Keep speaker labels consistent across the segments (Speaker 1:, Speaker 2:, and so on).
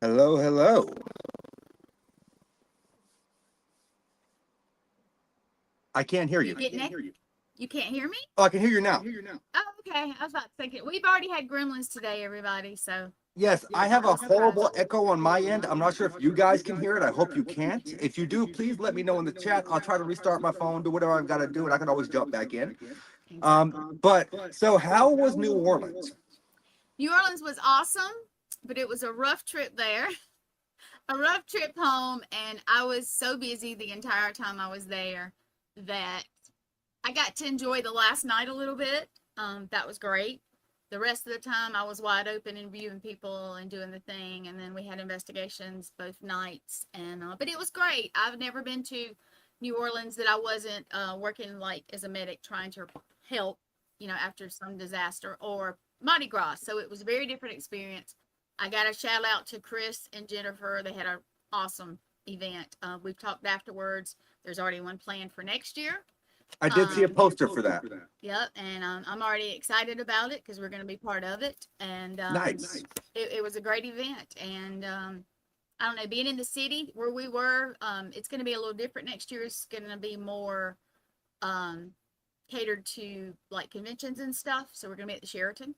Speaker 1: Hello, hello. I can't hear you.
Speaker 2: You can't hear me?
Speaker 1: Oh, I can hear you now.
Speaker 2: Oh, okay. I was about to think it. We've already had gremlins today, everybody. So
Speaker 1: Yes, I have a horrible echo on my end. I'm not sure if you guys can hear it. I hope you can't. If you do, please let me know in the chat. I'll try to restart my phone, do whatever I've got to do, and I can always jump back in. So how was New Orleans?
Speaker 2: New Orleans was awesome, but it was a rough trip there, a rough trip home, and I was so busy the entire time I was there that I got to enjoy the last night a little bit. That was great. The rest of the time I was wide open and viewing people and doing the thing, and then we had investigations both nights, and but it was great. I've never been to New Orleans that I wasn't working like as a medic trying to help, after some disaster or Mardi Gras. So it was a very different experience. I got a shout out to Chris and Jennifer. They had an awesome event. We've talked afterwards. There's already one planned for next year.
Speaker 1: I did see a poster for that.
Speaker 2: Yep, and I'm already excited about it because we're going to be part of it. And
Speaker 1: Nice.
Speaker 2: It was a great event. And I don't know, being in the city where we were, it's going to be a little different next year. It's going to be more catered to like conventions and stuff. So we're going to be at the Sheraton.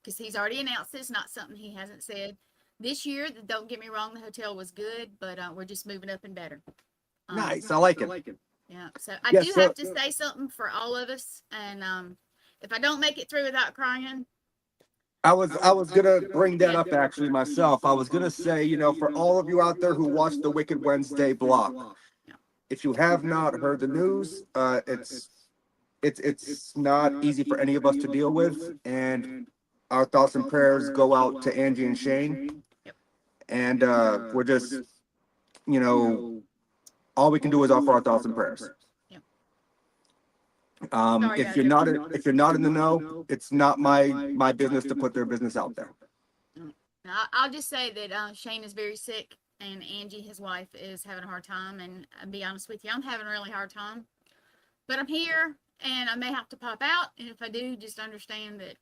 Speaker 2: Because he's already announced this, not something he hasn't said. This year, don't get me wrong, the hotel was good, but we're just moving up and better.
Speaker 1: Nice. I like it.
Speaker 2: Yeah, so I do have to say something for all of us, and if I don't make it through without crying.
Speaker 1: I was gonna bring that up actually myself. I was gonna say, for all of you out there who watched the Wicked Wednesday block, if you have not heard the news, it's not easy for any of us to deal with, and our thoughts and prayers go out to Angie and Shane. And we're just, all we can do is offer our thoughts and prayers. If you're not in the know, it's not my business to put their business out there.
Speaker 2: I'll just say that Shane is very sick, and Angie, his wife, is having a hard time. And I'll be honest with you, I'm having a really hard time. But I'm here, and I may have to pop out. And if I do, just understand that it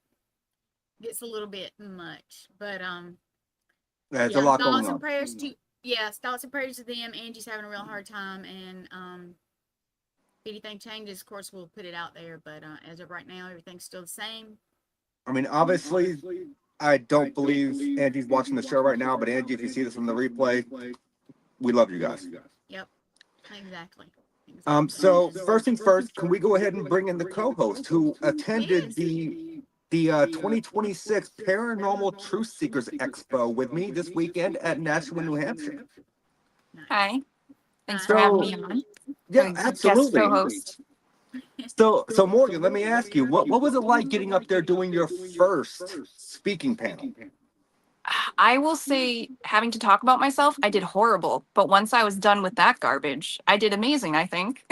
Speaker 2: gets a little bit much. But
Speaker 1: there's a lot going on.
Speaker 2: Thoughts and prayers to them. Angie's having a real hard time, and if anything changes, of course, we'll put it out there. But as of right now, everything's still the same.
Speaker 1: I mean, obviously, I don't believe Angie's watching the show right now, but Angie, if you see this on the replay, we love you guys.
Speaker 2: Yep, exactly.
Speaker 1: So first things first, can we go ahead and bring in the co-host who attended the 2026 Paranormal Truth Seekers Expo with me this weekend at Nashua, New Hampshire?
Speaker 3: Hi. Thanks for having me on.
Speaker 1: Yeah, absolutely.
Speaker 3: Guest co-host.
Speaker 1: So Morgan, let me ask you, what was it like getting up there doing your first speaking panel?
Speaker 3: I will say, having to talk about myself, I did horrible. But once I was done with that garbage, I did amazing, I think.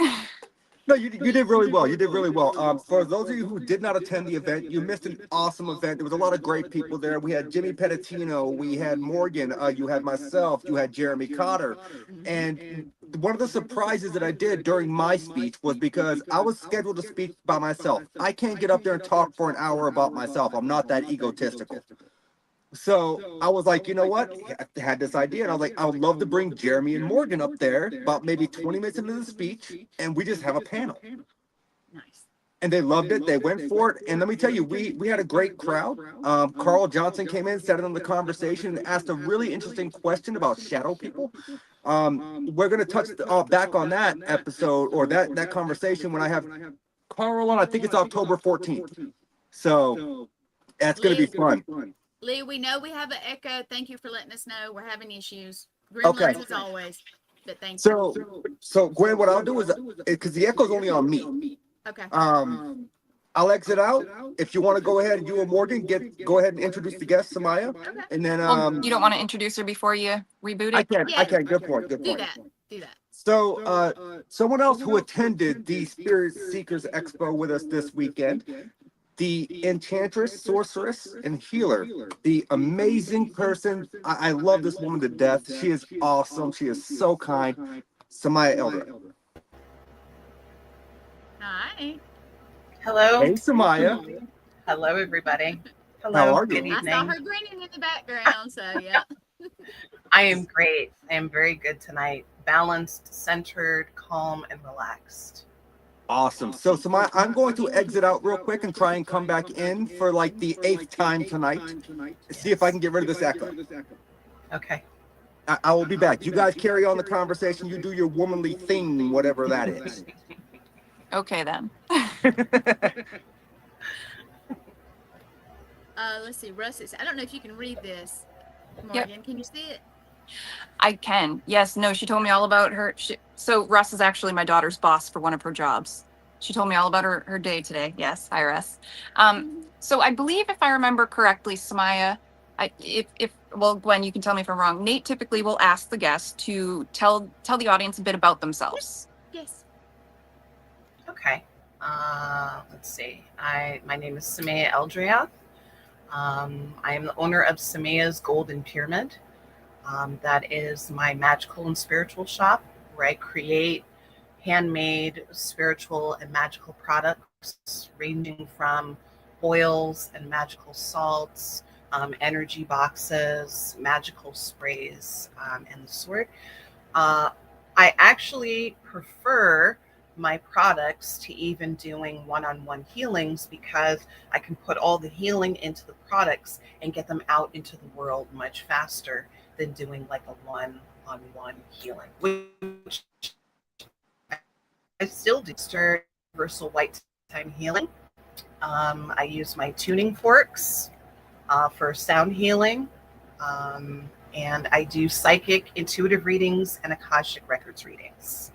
Speaker 1: No, you did really well. You did really well. For those of you who did not attend the event, you missed an awesome event. There was a lot of great people there. We had Jimmy Pettitino, we had Morgan, you had myself, you had Jeremy Cotter. And one of the surprises that I did during my speech was because I was scheduled to speak by myself. I can't get up there and talk for an hour about myself. I'm not that egotistical. So I was like, you know what? I had this idea, and I was like, I would love to bring Jeremy and Morgan up there about maybe 20 minutes into the speech, and we just have a panel.
Speaker 2: Nice.
Speaker 1: And they loved it. They went for it. And let me tell you, we had a great crowd. Carl Johnson came in, sat in on the conversation, and asked a really interesting question about shadow people. We're going to touch back on that episode or that conversation when I have Carl on. I think it's October 14th. So that's going to be fun.
Speaker 2: Lee, we know we have an echo. Thank you for letting us know. We're having issues. Gremlins as always. But thank you.
Speaker 1: So Gwen, what I'll do is, because the echo's only on me.
Speaker 2: Okay.
Speaker 1: I'll exit out. If you want to go ahead, you and Morgan, go ahead and introduce the guest, Samaia.
Speaker 2: Okay.
Speaker 1: And then
Speaker 3: you don't want to introduce her before you reboot it?
Speaker 1: I can. Good point.
Speaker 2: Do that.
Speaker 1: So someone else who attended the Spirit Seekers Expo with us this weekend, the enchantress, sorceress, and healer, the amazing person. I love this woman to death. She is awesome. She is so kind. Samaia Eldraath.
Speaker 2: Hi.
Speaker 4: Hello.
Speaker 1: Hey,
Speaker 4: Hello, everybody. Hello.
Speaker 1: How are you?
Speaker 4: Good evening.
Speaker 2: I saw her grinning in the background, so yeah.
Speaker 4: I am great. I am very good tonight. Balanced, centered, calm, and relaxed.
Speaker 1: Awesome. So, Samaya, I'm going to exit out real quick and try and come back in for like the 8th time tonight. See if I can get rid of this echo.
Speaker 4: Okay.
Speaker 1: I will be back. You guys carry on the conversation. You do your womanly thing, whatever that is.
Speaker 3: Okay then.
Speaker 2: Let's see. Russ is. I don't know if you can read this.
Speaker 3: Yep.
Speaker 2: Morgan, can you see it?
Speaker 3: I can. Yes. No, she told me all about her. So Russ is actually my daughter's boss for one of her jobs. She told me all about her day today. Yes. Hi, Russ. So I believe if I remember correctly, Samaia, well, Gwen, you can tell me if I'm wrong. Nate typically will ask the guests to tell the audience a bit about themselves.
Speaker 2: Yes.
Speaker 4: Okay. Let's see. My name is Samaia Eldraath. I am the owner of Samaia's Golden Pyramid. That is my magical and spiritual shop where I create handmade spiritual and magical products ranging from oils and magical salts, energy boxes, magical sprays, and the sort. I actually prefer my products to even doing one-on-one healings because I can put all the healing into the products and get them out into the world much faster than doing like a one-on-one healing, which I still do. Universal white time healing. I use my tuning forks for sound healing. And I do psychic intuitive readings and Akashic Records readings.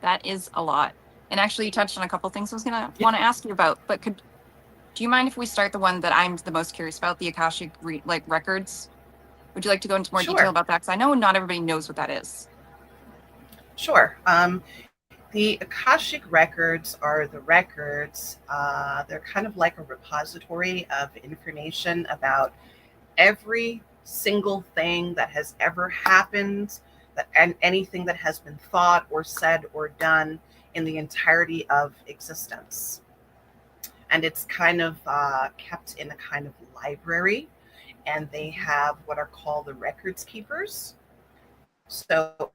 Speaker 3: That is a lot. And actually, you touched on a couple things I was gonna want to ask you about. But do you mind if we start the one that I'm the most curious about, the Akashic Records? Would you like to go into more
Speaker 4: Sure.
Speaker 3: detail about that? Because I know not everybody knows what that is.
Speaker 4: Sure. The Akashic Records are the records. They're kind of like a repository of information about every single thing that has ever happened, and anything that has been thought or said or done in the entirety of existence. And it's kind of kept in a kind of library, and they have what are called the records keepers. So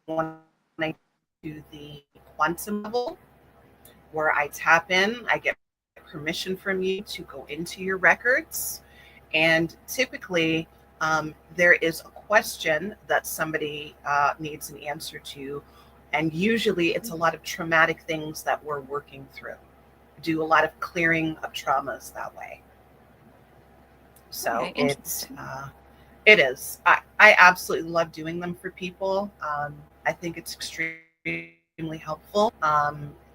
Speaker 4: when I do the quantum level, where I tap in, I get permission from you to go into your records. And typically, there is a question that somebody needs an answer to. And usually it's a lot of traumatic things that we're working through. Do a lot of clearing of traumas that way. So
Speaker 3: Okay,
Speaker 4: it is. I absolutely love doing them for people. I think it's extremely helpful.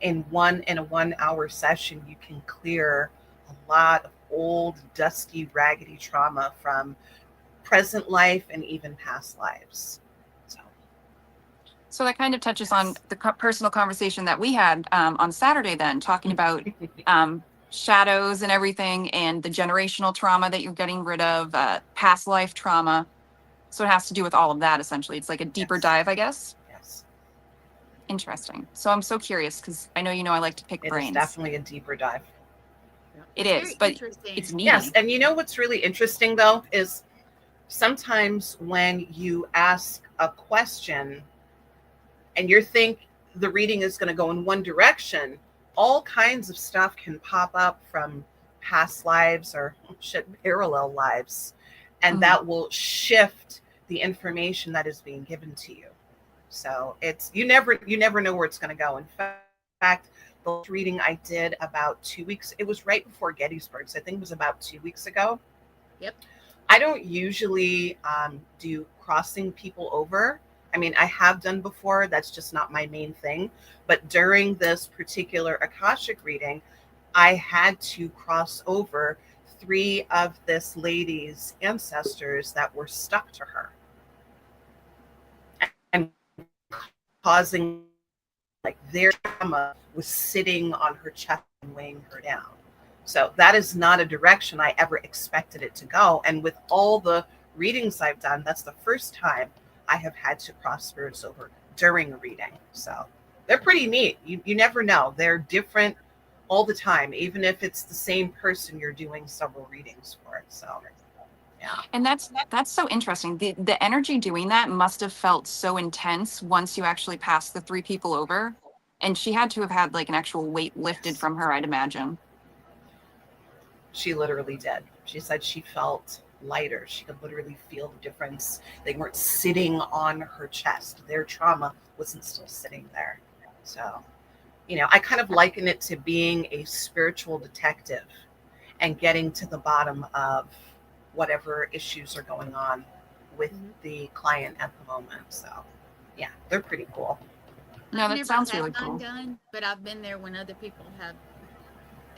Speaker 4: In a 1 hour session, you can clear a lot of old, dusty, raggedy trauma from present life and even past lives.
Speaker 3: So that kind of touches on the personal conversation that we had on Saturday then, talking about shadows and everything and the generational trauma that you're getting rid of, past life trauma. So it has to do with all of that, essentially. It's like a deeper dive, I guess.
Speaker 4: Yes.
Speaker 3: Interesting. So I'm so curious because I know I like to pick brains.
Speaker 4: It is definitely a deeper dive.
Speaker 3: It is, but it's neat.
Speaker 4: Yes, and you know what's really interesting, though, is sometimes when you ask a question and you think the reading is going to go in one direction, all kinds of stuff can pop up from past lives or parallel lives, and that will shift the information that is being given to you. So it's you never know where it's going to go. In fact, the reading I did about 2 weeks, it was right before Gettysburg, so I think it was about 2 weeks ago.
Speaker 2: Yep.
Speaker 4: I don't usually do crossing people over. I mean, I have done before. That's just not my main thing. But during this particular Akashic reading, I had to cross over 3 of this lady's ancestors that were stuck to her and causing, like, their trauma was sitting on her chest and weighing her down. So that is not a direction I ever expected it to go. And with all the readings I've done, that's the first time I have had to cross spirits over during a reading. So they're pretty neat. You never know. They're different all the time, even if it's the same person you're doing several readings for. So
Speaker 3: And that's so interesting. The energy doing that must have felt so intense once you actually passed the 3 people over. And she had to have had like an actual weight lifted from her, I'd imagine.
Speaker 4: She literally did. She said she felt lighter. She could literally feel the difference. They weren't sitting on her chest. Their trauma wasn't still sitting there. So, I kind of liken it to being a spiritual detective and getting to the bottom of whatever issues are going on with the client at the moment. So, yeah, they're pretty cool.
Speaker 3: No,
Speaker 2: I've
Speaker 3: that
Speaker 2: never
Speaker 3: sounds
Speaker 2: had
Speaker 3: really
Speaker 2: mine
Speaker 3: cool.
Speaker 2: done, but I've been there when other people have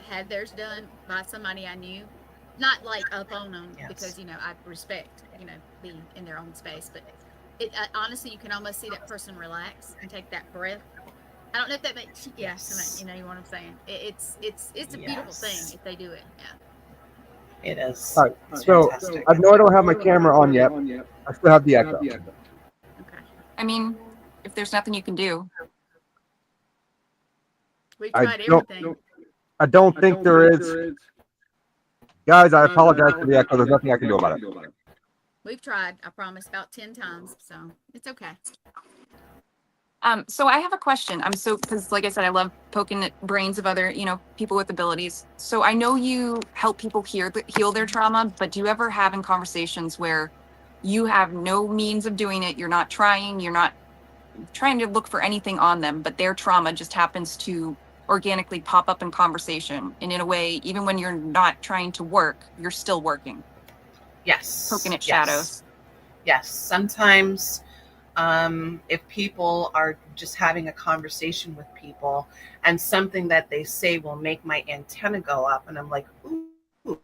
Speaker 2: had theirs done by somebody I knew. Not like up on them,
Speaker 4: Yes.
Speaker 2: because I respect being in their own space, but honestly, you can almost see that person relax and take that breath. I don't know if that makes
Speaker 4: Yes.
Speaker 2: you know what I'm saying. It's a beautiful thing if they do it. Yeah.
Speaker 4: It is.
Speaker 5: All right,
Speaker 4: It's
Speaker 5: so
Speaker 4: fantastic.
Speaker 5: I know I don't have my camera on yet. I still have the echo.
Speaker 2: Okay.
Speaker 3: I mean, if there's nothing you can do.
Speaker 2: We've
Speaker 5: I
Speaker 2: tried
Speaker 5: don't-
Speaker 2: everything.
Speaker 5: I don't think there is. Guys, I apologize for the echo. There's nothing I can do about it.
Speaker 2: We've tried, I promise, about 10 times, so it's okay.
Speaker 3: So I have a question. Because like I said, I love poking at brains of other, people with abilities. So I know you help people heal their trauma, but do you ever have in conversations where you have no means of doing it? You're not trying to look for anything on them, but their trauma just happens to organically pop up in conversation. And in a way, even when you're not trying to work, you're still working.
Speaker 4: Yes.
Speaker 3: Poking at shadows.
Speaker 4: Yes. Sometimes if people are just having a conversation with people and something that they say will make my antenna go up, and I'm like, ooh,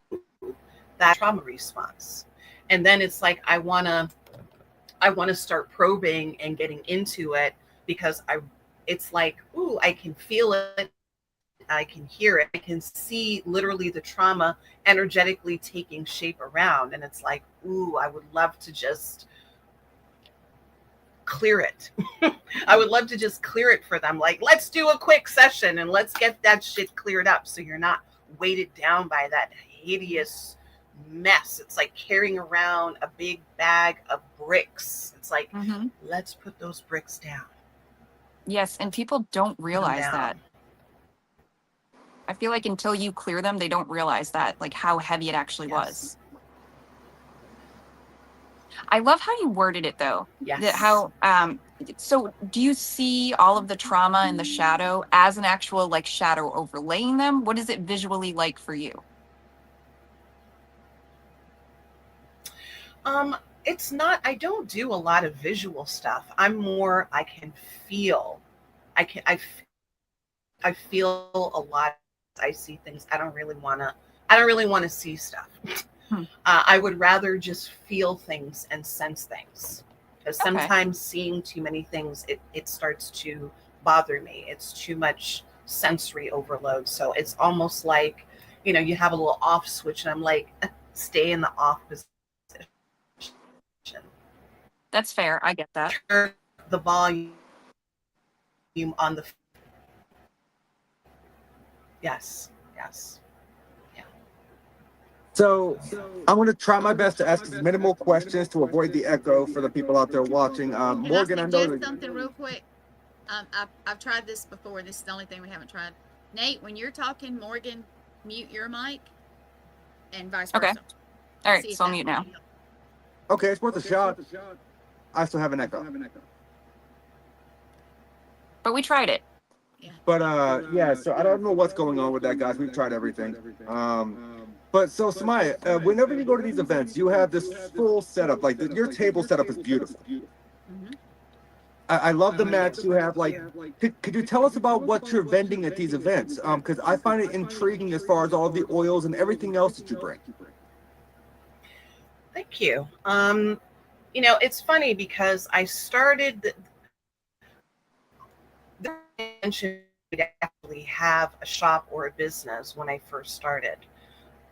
Speaker 4: that trauma response. And then it's like, I want to start probing and getting into it, because it's like, ooh, I can feel it. I can hear it. I can see literally the trauma energetically taking shape around. And it's like, ooh, I would love to just clear it. I would love to just clear it for them. Like, let's do a quick session and let's get that shit cleared up, so you're not weighted down by that hideous mess. It's like carrying around a big bag of bricks. It's like, let's put those bricks down.
Speaker 3: Yes, and people don't realize that. I feel like until you clear them, they don't realize that, like how heavy it actually was. I love how you worded it though.
Speaker 4: Yes.
Speaker 3: So do you see all of the trauma in the shadow as an actual like shadow overlaying them? What is it visually like for you?
Speaker 4: It's not, I don't do a lot of visual stuff. I'm more, I can feel. I feel a lot. I see things. I don't really want to see stuff. I would rather just feel things and sense things, because sometimes seeing too many things, it starts to bother me. It's too much sensory overload. So it's almost like, you have a little off switch, and I'm like, stay in the off position.
Speaker 3: That's fair. I get that.
Speaker 4: Turn the volume on the. Yes. Yeah.
Speaker 1: So I'm going to try my best to ask as minimal questions to avoid the echo for the people out there watching. Morgan, I know
Speaker 2: suggest something real quick. I've tried this before. This is the only thing we haven't tried. Nate, when you're talking, Morgan, mute your mic, and vice versa.
Speaker 3: Okay. All right, so I'll mute now.
Speaker 1: Okay, it's worth a shot. I still have an echo.
Speaker 3: But we tried it.
Speaker 1: But so I don't know what's going on with that, guys. We've tried everything. But so Samaia, whenever you go to these events, you have this full setup. Like your table setup is beautiful. I love the mats you have. Like, could you tell us about what you're vending at these events? Because I find it intriguing as far as all the oils and everything else that you bring.
Speaker 4: Thank you. It's funny because I started the intention to actually have a shop or a business when I first started.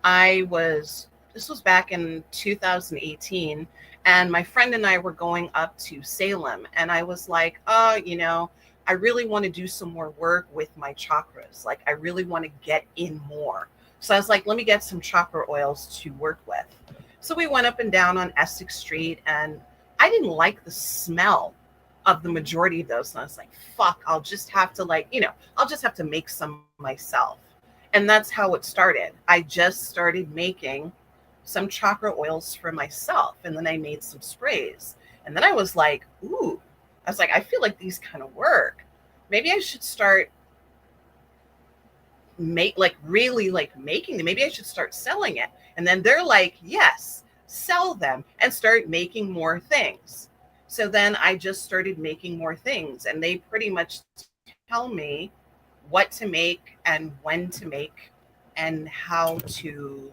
Speaker 4: This was back in 2018, and my friend and I were going up to Salem, and I was like, I really want to do some more work with my chakras. Like, I really want to get in more. So I was like, let me get some chakra oils to work with. So we went up and down on Essex Street, and I didn't like the smell of the majority of those. And I was like, fuck, I'll just have to I'll just have to make some myself. And that's how it started. I just started making some chakra oils for myself. And then I made some sprays. And then I was like, ooh, I feel like these kind of work. Maybe I should start making them. Maybe I should start selling it. And then they're like, yes, sell them and start making more things. So then I just started making more things, and they pretty much tell me what to make and when to make and how to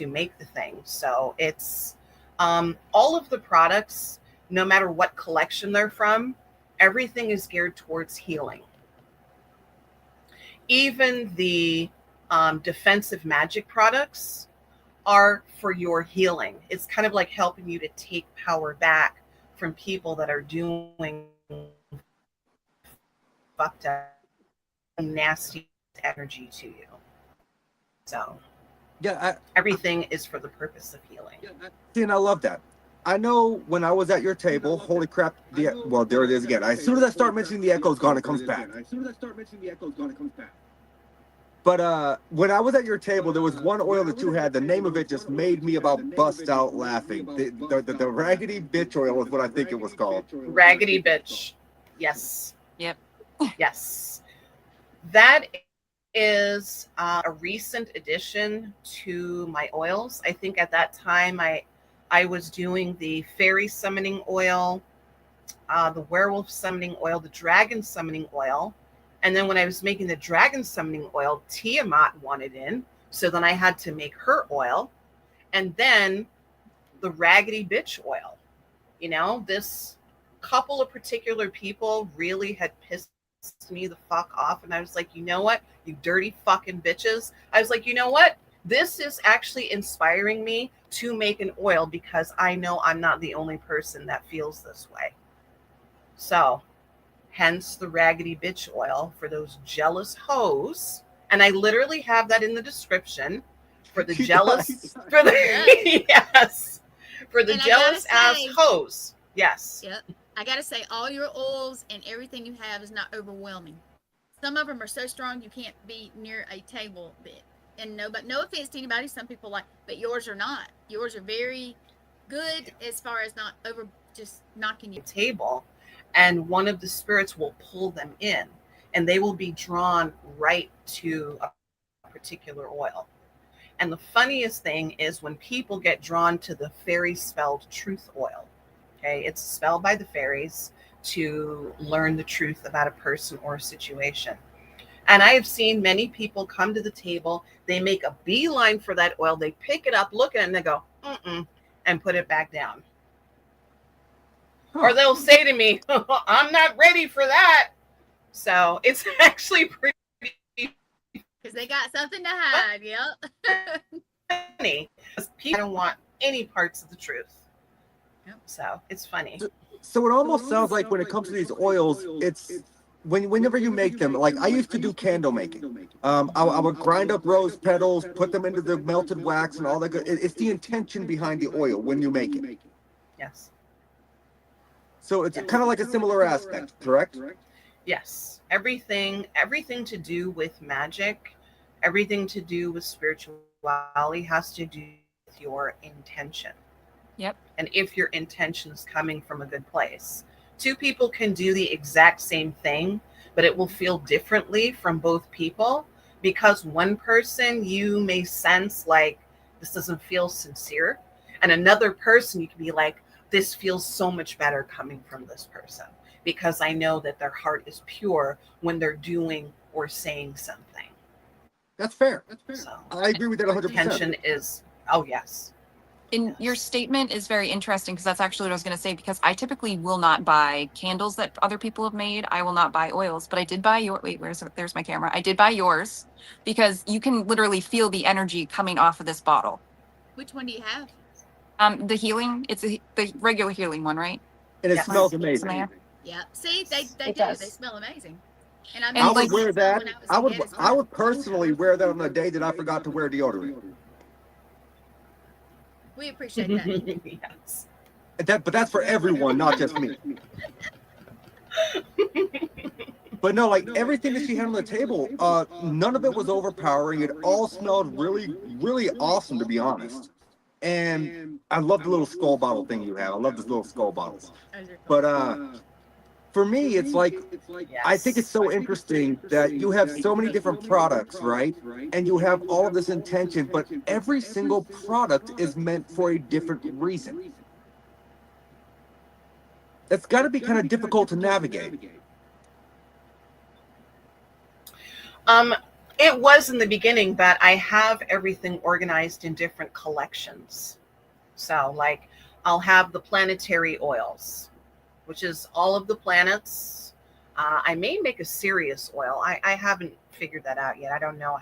Speaker 4: make the thing. So it's all of the products, no matter what collection they're from, everything is geared towards healing. Even the defensive magic products are for your healing. It's kind of like helping you to take power back from people that are doing fucked up, nasty energy to you. So
Speaker 1: Yeah,
Speaker 4: everything is for the purpose of healing.
Speaker 1: see, and I love that. I know when I was at your table, holy crap, well, there it is again. As soon as I start mentioning the echo's gone, it comes back. But when I was at your table, there was one oil that you had. The name of it just made me about bust out laughing. The Raggedy Bitch oil is what I think it was called.
Speaker 4: Raggedy Bitch. Yes.
Speaker 3: Yep.
Speaker 4: Yes. That is a recent addition to my oils. I think at that time I was doing the fairy summoning oil, the werewolf summoning oil, the dragon summoning oil. And then when I was making the dragon summoning oil, Tiamat wanted in. So then I had to make her oil. And then the Raggedy Bitch oil. You know, this couple of particular people really had pissed me the fuck off. And I was like, you know what? You dirty fucking bitches. I was like, you know what? This is actually inspiring me to make an oil because I know I'm not the only person that feels this way. So hence the Raggedy Bitch oil for those jealous hoes. And I literally have that in the description for the jealous, for the, yes, for the jealous ass hoes. Yes.
Speaker 2: Yep. I got to say, all your oils and everything you have is not overwhelming. Some of them are so strong you can't be near a table. And no offense to anybody, some people like, but yours are not. Yours are very good as far as not over, just knocking you.
Speaker 4: Table. And one of the spirits will pull them in, and they will be drawn right to a particular oil. And the funniest thing is when people get drawn to the fairy spelled truth oil. Okay, it's a spell by the fairies to learn the truth about a person or a situation. And I have seen many people come to the table, they make a beeline for that oil, they pick it up, look at it, and they go, and put it back down. Or they'll say to me, I'm not ready for that. So it's actually pretty
Speaker 2: because they got something to hide. Yep.
Speaker 4: Funny. People don't want any parts of the truth.
Speaker 2: Yep.
Speaker 4: So it's funny.
Speaker 1: So it almost sounds like when it comes to these oils, it's whenever you make them, like I used to do candle making. I would grind up rose petals, put them into the melted wax and all that good. It's the intention behind the oil when you make it.
Speaker 4: Yes.
Speaker 1: So it's kind of like a similar aspect, correct?
Speaker 4: Yes. Everything to do with magic, everything to do with spirituality has to do with your intention.
Speaker 3: Yep.
Speaker 4: And if your intention is coming from a good place. Two people can do the exact same thing, but it will feel differently from both people because one person you may sense like this doesn't feel sincere, and another person you can be like, this feels so much better coming from this person because I know that their heart is pure when they're doing or saying something.
Speaker 1: That's fair.
Speaker 4: So
Speaker 1: I agree with that 100%.
Speaker 4: intention is, oh yes.
Speaker 3: In your statement is very interesting because that's actually what I was going to say, because I typically will not buy candles that other people have made. I will not buy oils, but I did buy there's my camera. I did buy yours because you can literally feel the energy coming off of this bottle.
Speaker 2: Which one do you have?
Speaker 3: The healing, it's the regular healing one, right?
Speaker 1: And it
Speaker 4: Yes.
Speaker 1: smells amazing.
Speaker 3: Samaia?
Speaker 2: Yeah. See, they
Speaker 3: It
Speaker 2: do.
Speaker 3: does.
Speaker 2: They smell amazing.
Speaker 3: And
Speaker 1: I
Speaker 3: like-
Speaker 1: would wear that.
Speaker 2: when was
Speaker 1: I
Speaker 2: a kid as
Speaker 1: I
Speaker 2: well.
Speaker 1: would personally wear that on the day that I forgot to wear deodorant.
Speaker 2: We appreciate that.
Speaker 4: Yes.
Speaker 1: But that's for everyone, not just me. But no, like everything that she had on the table, none of it was overpowering. It all smelled really, really awesome, to be honest. And I love the little skull bottle thing you have. I love those little skull bottles. But for me, it's like, I think it's so interesting that you have so many different products, right? And you have all of this intention, but every single product is meant for a different reason. That's got to be kind of difficult to navigate.
Speaker 4: It was in the beginning, but I have everything organized in different collections. So like I'll have the planetary oils, which is all of the planets. I may make a Sirius oil. I haven't figured that out yet. I don't know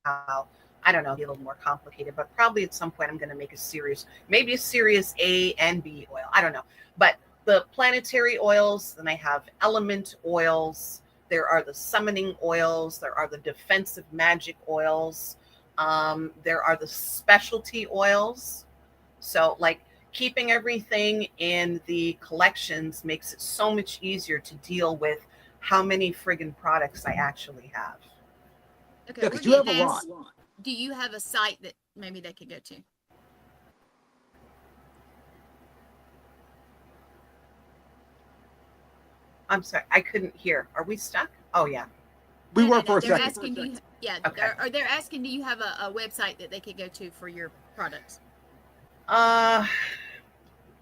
Speaker 4: how I don't know, be a little more complicated, but probably at some point I'm going to make a Sirius, maybe a Sirius A and B oil. I don't know. But the planetary oils, then I have element oils. There are the summoning oils. There are the defensive magic oils. There are the specialty oils. So like keeping everything in the collections makes it so much easier to deal with how many friggin' products I actually have.
Speaker 2: Okay,
Speaker 1: Yeah, 'cause you have a lot.
Speaker 2: Do you have a site that maybe they could go to?
Speaker 4: I'm sorry, I couldn't hear. Are we stuck? Oh, yeah.
Speaker 1: We were for a
Speaker 2: They're
Speaker 1: second.
Speaker 2: asking, do you, yeah,
Speaker 4: Okay.
Speaker 2: they're asking, do you have a website that they could go to for your products?
Speaker 4: I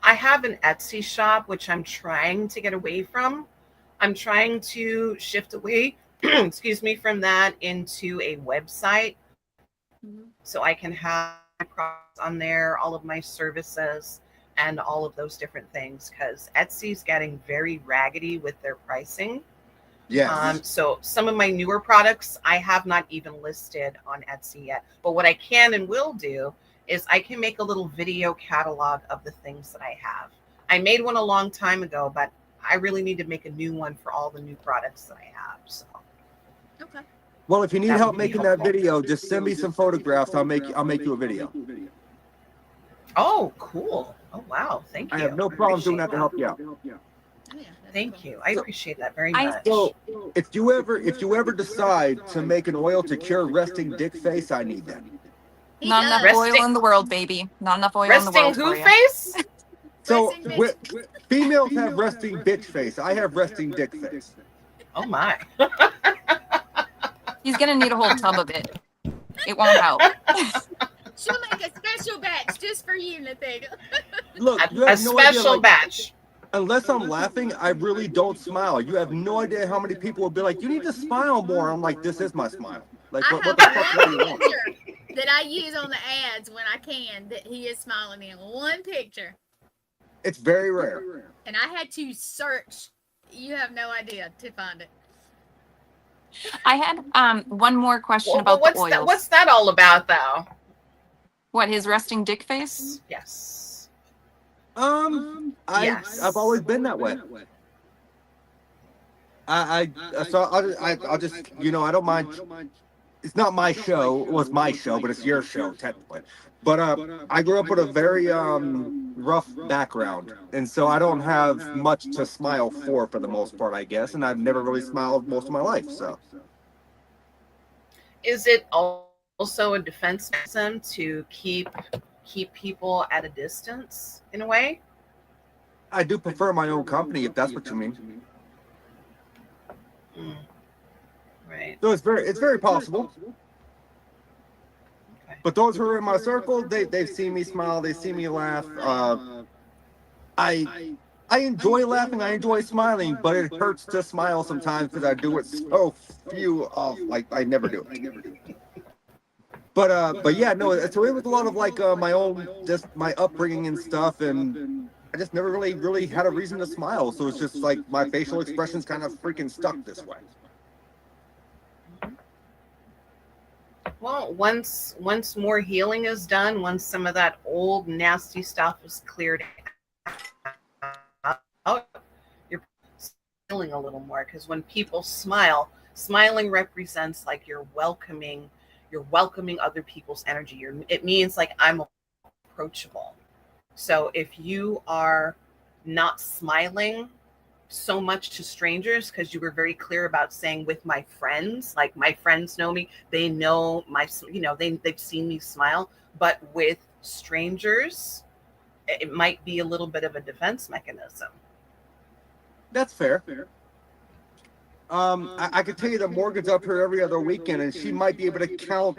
Speaker 4: have an Etsy shop, which I'm trying to get away from. I'm trying to shift away, excuse me, from that into a website. So I can have my products on there, all of my services, and all of those different things, because Etsy's getting very raggedy with their pricing.
Speaker 1: Yes.
Speaker 4: So some of my newer products I have not even listed on Etsy yet. But what I can and will do is I can make a little video catalog of the things that I have. I made one a long time ago, but I really need to make a new one for all the new products that I have. So.
Speaker 2: Okay.
Speaker 1: Well, if you need
Speaker 4: That
Speaker 1: help
Speaker 4: would be
Speaker 1: making that
Speaker 4: helpful.
Speaker 1: video, just send me some photographs. I'll make you a video.
Speaker 4: Oh, cool. Oh, wow. Thank you.
Speaker 1: I have no problem doing that to help you out.
Speaker 2: Oh, yeah, that's
Speaker 4: Thank
Speaker 2: cool.
Speaker 4: you. I appreciate that very
Speaker 3: I-
Speaker 4: much.
Speaker 1: So if you ever decide to make an oil to cure resting dick face, I need that.
Speaker 2: He
Speaker 3: Not enough
Speaker 2: does.
Speaker 3: oil in the world, baby. Not enough oil in the
Speaker 4: Resting
Speaker 3: world
Speaker 4: who
Speaker 3: for you.
Speaker 4: face?
Speaker 1: So
Speaker 2: Resting bitch.
Speaker 1: females have resting bitch face. I have resting dick face.
Speaker 4: Oh, my.
Speaker 3: He's gonna need a whole tub of it. It won't help.
Speaker 2: She'll make a special batch just for you, Nathaniel.
Speaker 1: Look, you
Speaker 4: A
Speaker 1: have no idea,
Speaker 4: special
Speaker 1: like,
Speaker 4: batch.
Speaker 1: unless I'm laughing, I really don't smile. You have no idea how many people will be like, "You need to smile more." I'm like, "This is my smile." Like,
Speaker 2: I
Speaker 1: what
Speaker 2: have
Speaker 1: the fuck do you
Speaker 2: one
Speaker 1: want?
Speaker 2: picture that I use on the ads when I can that he is smiling in. One picture.
Speaker 1: It's very rare.
Speaker 2: And I had to search. You have no idea to find it.
Speaker 3: I had one more question
Speaker 4: Well,
Speaker 3: about the oils.
Speaker 4: what's that all about, though?
Speaker 3: What, his resting dick face?
Speaker 4: Yes.
Speaker 1: I've always been that way. I'll just, I don't mind. It's not my show. It was my show, but it's your show technically. But I grew up with a very rough background, and so I don't have much to smile for the most part, I guess. And I've never really smiled most of my life. So,
Speaker 4: Is it also a defense mechanism to keep people at a distance in a way?
Speaker 1: I do prefer my own company, if that's what you mean.
Speaker 4: Right.
Speaker 1: So it's very possible.
Speaker 4: Okay.
Speaker 1: But those who are in my circle, they've seen me smile, they see me laugh. I enjoy laughing, I enjoy smiling, but it hurts to smile sometimes because I do it so few of, like, I never do it. But yeah, no. So it was a lot of like my own, just my upbringing and stuff, and I just never really had a reason to smile. So it's just like my facial expressions kind of freaking stuck this way.
Speaker 4: Well, once more healing is done, once some of that old nasty stuff is cleared out, you're feeling a little more, because when people smile, smiling represents like you're welcoming other people's energy. It means like I'm a approachable. So if you are not smiling so much to strangers, because you were very clear about saying with my friends, like my friends know me, they know my, they've seen me smile, but with strangers, it might be a little bit of a defense mechanism.
Speaker 1: That's fair. I could tell you that Morgan's up here every other weekend, and she might be able to count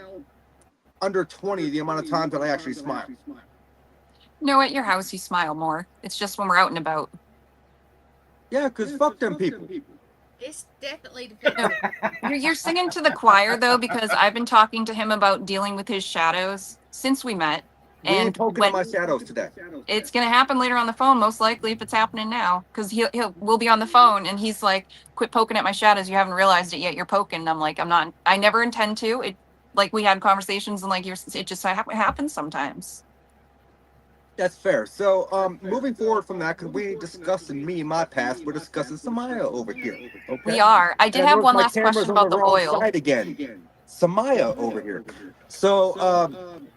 Speaker 1: under 20 the amount of times that I actually smile.
Speaker 3: No, at your house you smile more. It's just when we're out and about.
Speaker 1: Yeah, because fuck them people.
Speaker 2: It's definitely dependent.
Speaker 3: You're singing to the choir though, because I've been talking to him about dealing with his shadows since we met.
Speaker 1: We ain't
Speaker 3: And
Speaker 1: poking at my shadows today.
Speaker 3: it's gonna happen later on the phone, most likely, if it's happening now, because we'll be on the phone and he's like, "Quit poking at my shadows. You haven't realized it yet. You're poking." And I'm like, "I'm not. I never intend to." It like we had conversations and like it just happens sometimes.
Speaker 1: That's fair. So, moving forward from that, because we ain't discussing me and my past, we're discussing Samaia over here. Okay?
Speaker 3: We are. I did
Speaker 1: And
Speaker 3: have
Speaker 1: notice
Speaker 3: one
Speaker 1: my
Speaker 3: last
Speaker 1: camera's
Speaker 3: question
Speaker 1: on
Speaker 3: about the
Speaker 1: wrong
Speaker 3: oil.
Speaker 1: side again. Samaia over here. So,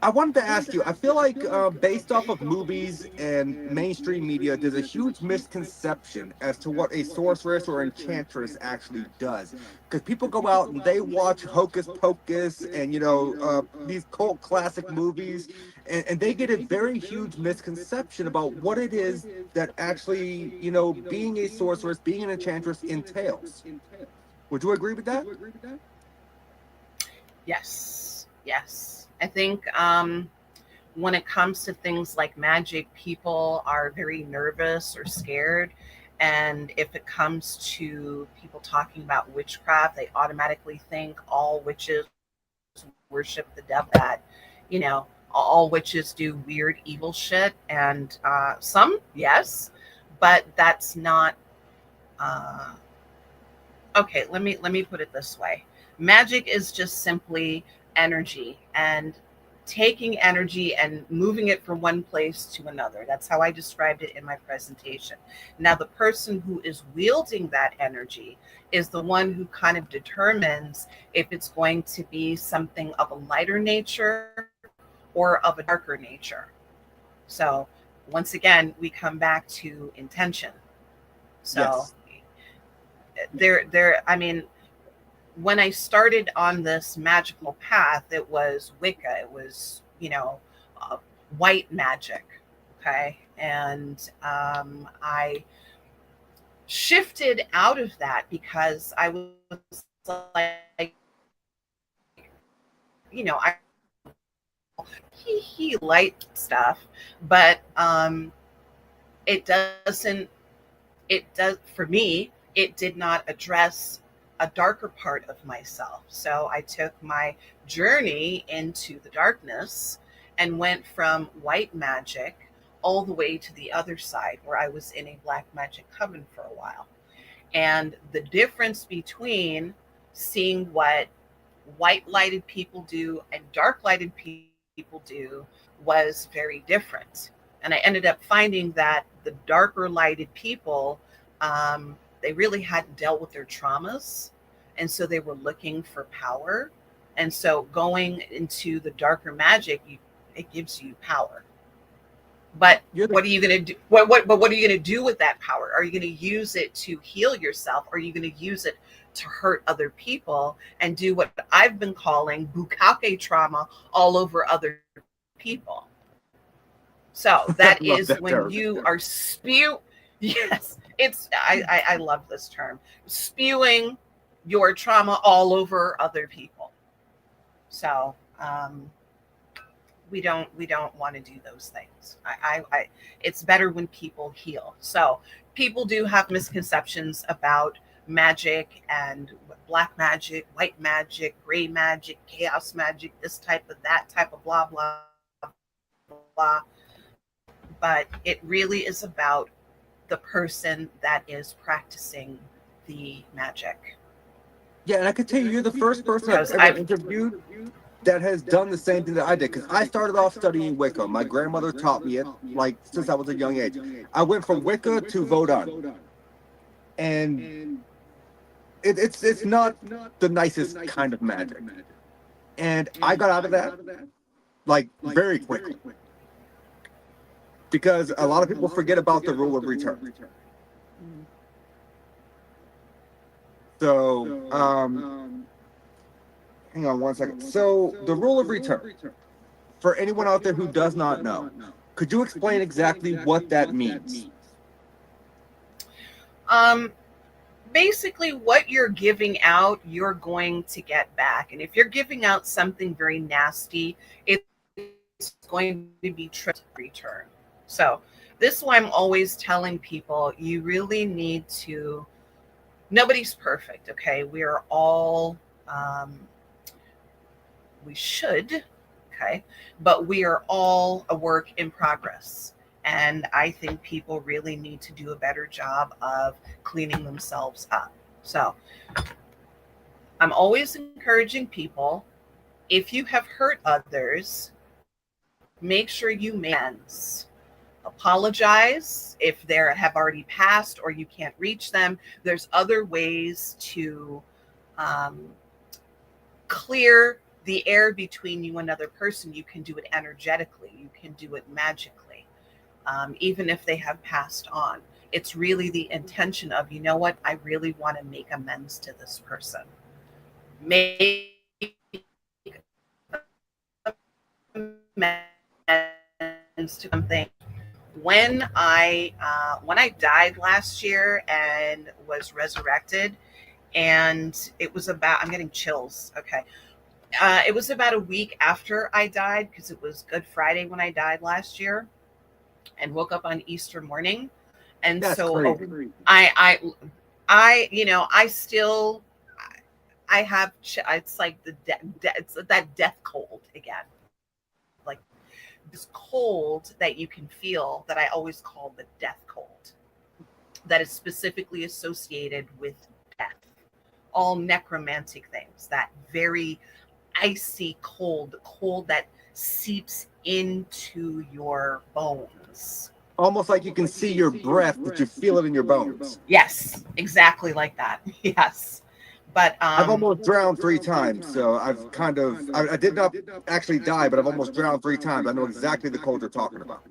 Speaker 1: I wanted to ask you, I feel like based off of movies and mainstream media, there's a huge misconception as to what a sorceress or enchantress actually does. Because people go out and they watch Hocus Pocus and, these cult classic movies, and they get a very huge misconception about what it is that actually, being a sorceress, being an enchantress entails. Would you agree with that?
Speaker 4: Yes. I think when it comes to things like magic, people are very nervous or scared. And if it comes to people talking about witchcraft, they automatically think all witches worship the devil, that, all witches do weird, evil shit. And some, yes, but that's not, okay, let me put it this way. Magic is just simply energy, and taking energy and moving it from one place to another. That's how I described it in my presentation. Now, the person who is wielding that energy is the one who kind of determines if it's going to be something of a lighter nature or of a darker nature. So once again, we come back to intention. So yes. I mean, when I started on this magical path, it was Wicca. It was, white magic. Okay. And I shifted out of that because I was like, I light stuff, but it does for me, it did not address a darker part of myself. So I took my journey into the darkness and went from white magic all the way to the other side, where I was in a black magic coven for a while. And the difference between seeing what white lighted people do and dark lighted people do was very different. And I ended up finding that the darker lighted people, they really hadn't dealt with their traumas. And so they were looking for power. And so going into the darker magic, it gives you power. But what are you going to do? What are you going to do with that power? Are you going to use it to heal yourself? Or are you going to use it to hurt other people and do what I've been calling bukake trauma all over other people? So that is that when term. You are yes, I love this term, spewing your trauma all over other people. So we don't want to do those things. It's better when people heal. So people do have misconceptions about magic and black magic, white magic, gray magic, chaos magic, this type of that type of blah blah blah. But it really is about the person that is practicing the magic.
Speaker 1: Yeah, and I could tell you're the first person I've ever interviewed that has done the same thing that I did. Because I started off studying Wicca. My grandmother taught me it, since I was a young age. I went from Wicca to Vodun. And it's not the nicest kind of magic. And I got out of that, very quickly. because a lot of people forget about the rule of return. So, hang on one second. So, the rule of return, for anyone out there who does not know, could you explain exactly what that means?
Speaker 4: Basically, what you're giving out, you're going to get back. And if you're giving out something very nasty, it's going to be return. So this is why I'm always telling people, you really need to, nobody's perfect, okay? We are all, we should, okay? But we are all a work in progress. And I think people really need to do a better job of cleaning themselves up. So I'm always encouraging people, if you have hurt others, make sure you make amends. Apologize if they have already passed or you can't reach them. There's other ways to clear the air between you and another person. You can do it energetically. You can do it magically. Even if they have passed on. It's really the intention of, you know what, I really want to make amends to this person. Make amends to something. When I died last year and was resurrected, and it was about, I'm getting chills, okay. It was about a week after I died, because it was Good Friday when I died last year, and woke up on Easter morning. And
Speaker 1: That's
Speaker 4: so
Speaker 1: crazy.
Speaker 4: I you know, I still, I have, it's like it's that death cold again. Like this cold that you can feel, that I always call the death cold, that is specifically associated with death. All necromantic things, that very icy cold, the cold that seeps into your bones.
Speaker 1: Almost like you can see your breath, but you feel it in your bones.
Speaker 4: Yes, exactly like that. Yes. But
Speaker 1: I've almost drowned 3 times, so I've kind of, I did not actually die, but I've almost drowned 3 times. I know exactly the cold you're talking about.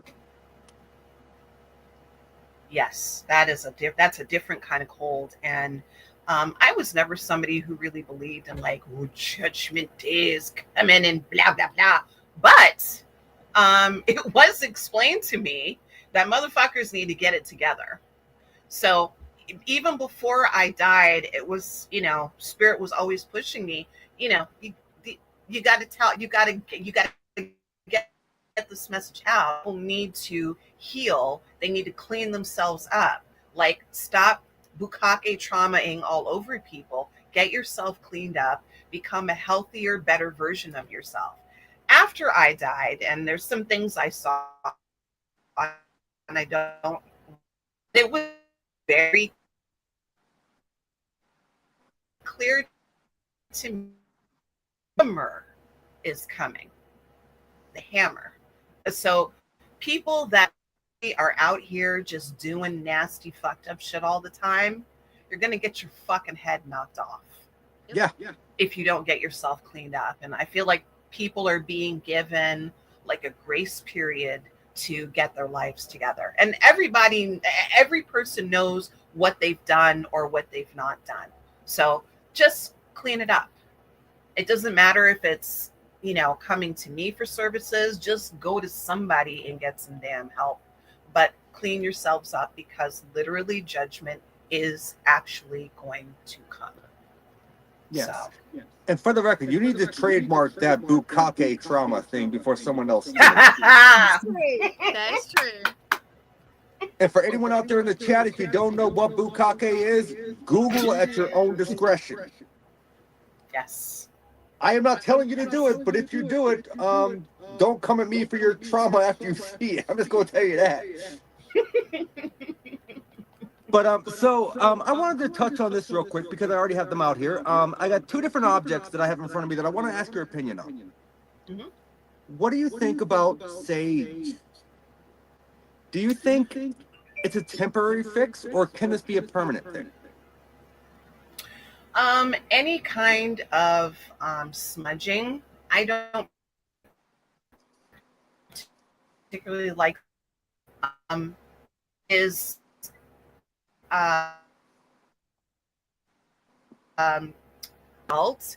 Speaker 4: Yes, that's a different kind of cold. And I was never somebody who really believed in like, oh, judgment day is coming and blah, blah, blah. But it was explained to me that motherfuckers need to get it together. So even before I died, it was, you know, spirit was always pushing me, you know, you got to get this message out. People need to heal. They need to clean themselves up. Like, stop bukkake traumaing all over people. Get yourself cleaned up, become a healthier, better version of yourself. After I died, and there's some things I saw, and I don't, it was very clear to me, the hammer is coming. The hammer. So people that are out here just doing nasty, fucked up shit all the time, you're going to get your fucking head knocked off.
Speaker 1: Yeah.
Speaker 4: If you don't get yourself cleaned up. And I feel like people are being given like a grace period to get their lives together. And every person knows what they've done or what they've not done. So just clean it up. It doesn't matter if it's, you know, coming to me for services, just go to somebody and get some damn help. But clean yourselves up, because literally judgment is actually going to come.
Speaker 1: Yes.
Speaker 4: So.
Speaker 1: Yes. And for the record, you need to trademark that bukkake trauma thing before someone else steals it.
Speaker 2: That's true.
Speaker 1: And for anyone out there in the chat, if you don't know what bukkake is, Google at your own discretion.
Speaker 4: Yes.
Speaker 1: I am not telling you to do it, but if you do it, don't come at me for your trauma after you see it. I'm just going to tell you that. But I wanted to touch on this real quick because I already have them out here. I got 2 different objects that I have in front of me that I want to ask your opinion on.
Speaker 4: Mm-hmm.
Speaker 1: What do you think about sage? Do you think it's a temporary fix, or can this be a permanent thing?
Speaker 4: Any kind of smudging, I don't particularly like is uh, else,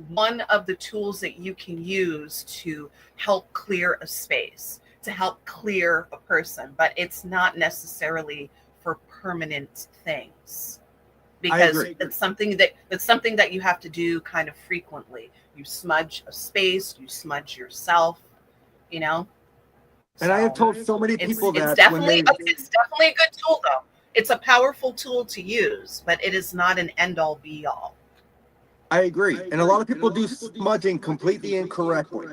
Speaker 4: one of the tools that you can use to help clear a space, to help clear a person, but it's not necessarily for permanent things, because it's something that you have to do kind of frequently. You smudge a space, you smudge yourself, you know.
Speaker 1: And I have told so many people
Speaker 4: it's
Speaker 1: that
Speaker 4: definitely a good tool, though. It's a powerful tool to use, but it is not an end all be all.
Speaker 1: I agree. And a lot of people do smudging completely incorrectly.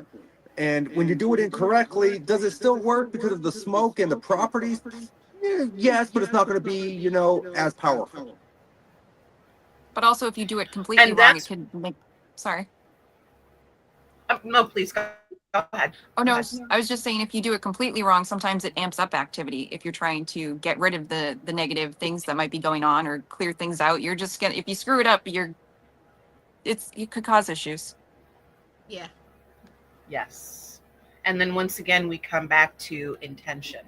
Speaker 1: And when you do it incorrectly, does it still work because of the smoke and the properties? Yes, but it's not going to be, you know, as powerful.
Speaker 3: But also, if you do it completely wrong, it could make. Sorry.
Speaker 4: No, please go ahead.
Speaker 3: Oh no, I was just saying, if you do it completely wrong, sometimes it amps up activity. If you're trying to get rid of the negative things that might be going on or clear things out, you're just gonna. If you screw it up, it could cause issues.
Speaker 2: Yeah.
Speaker 4: Yes. And then once again, we come back to intention.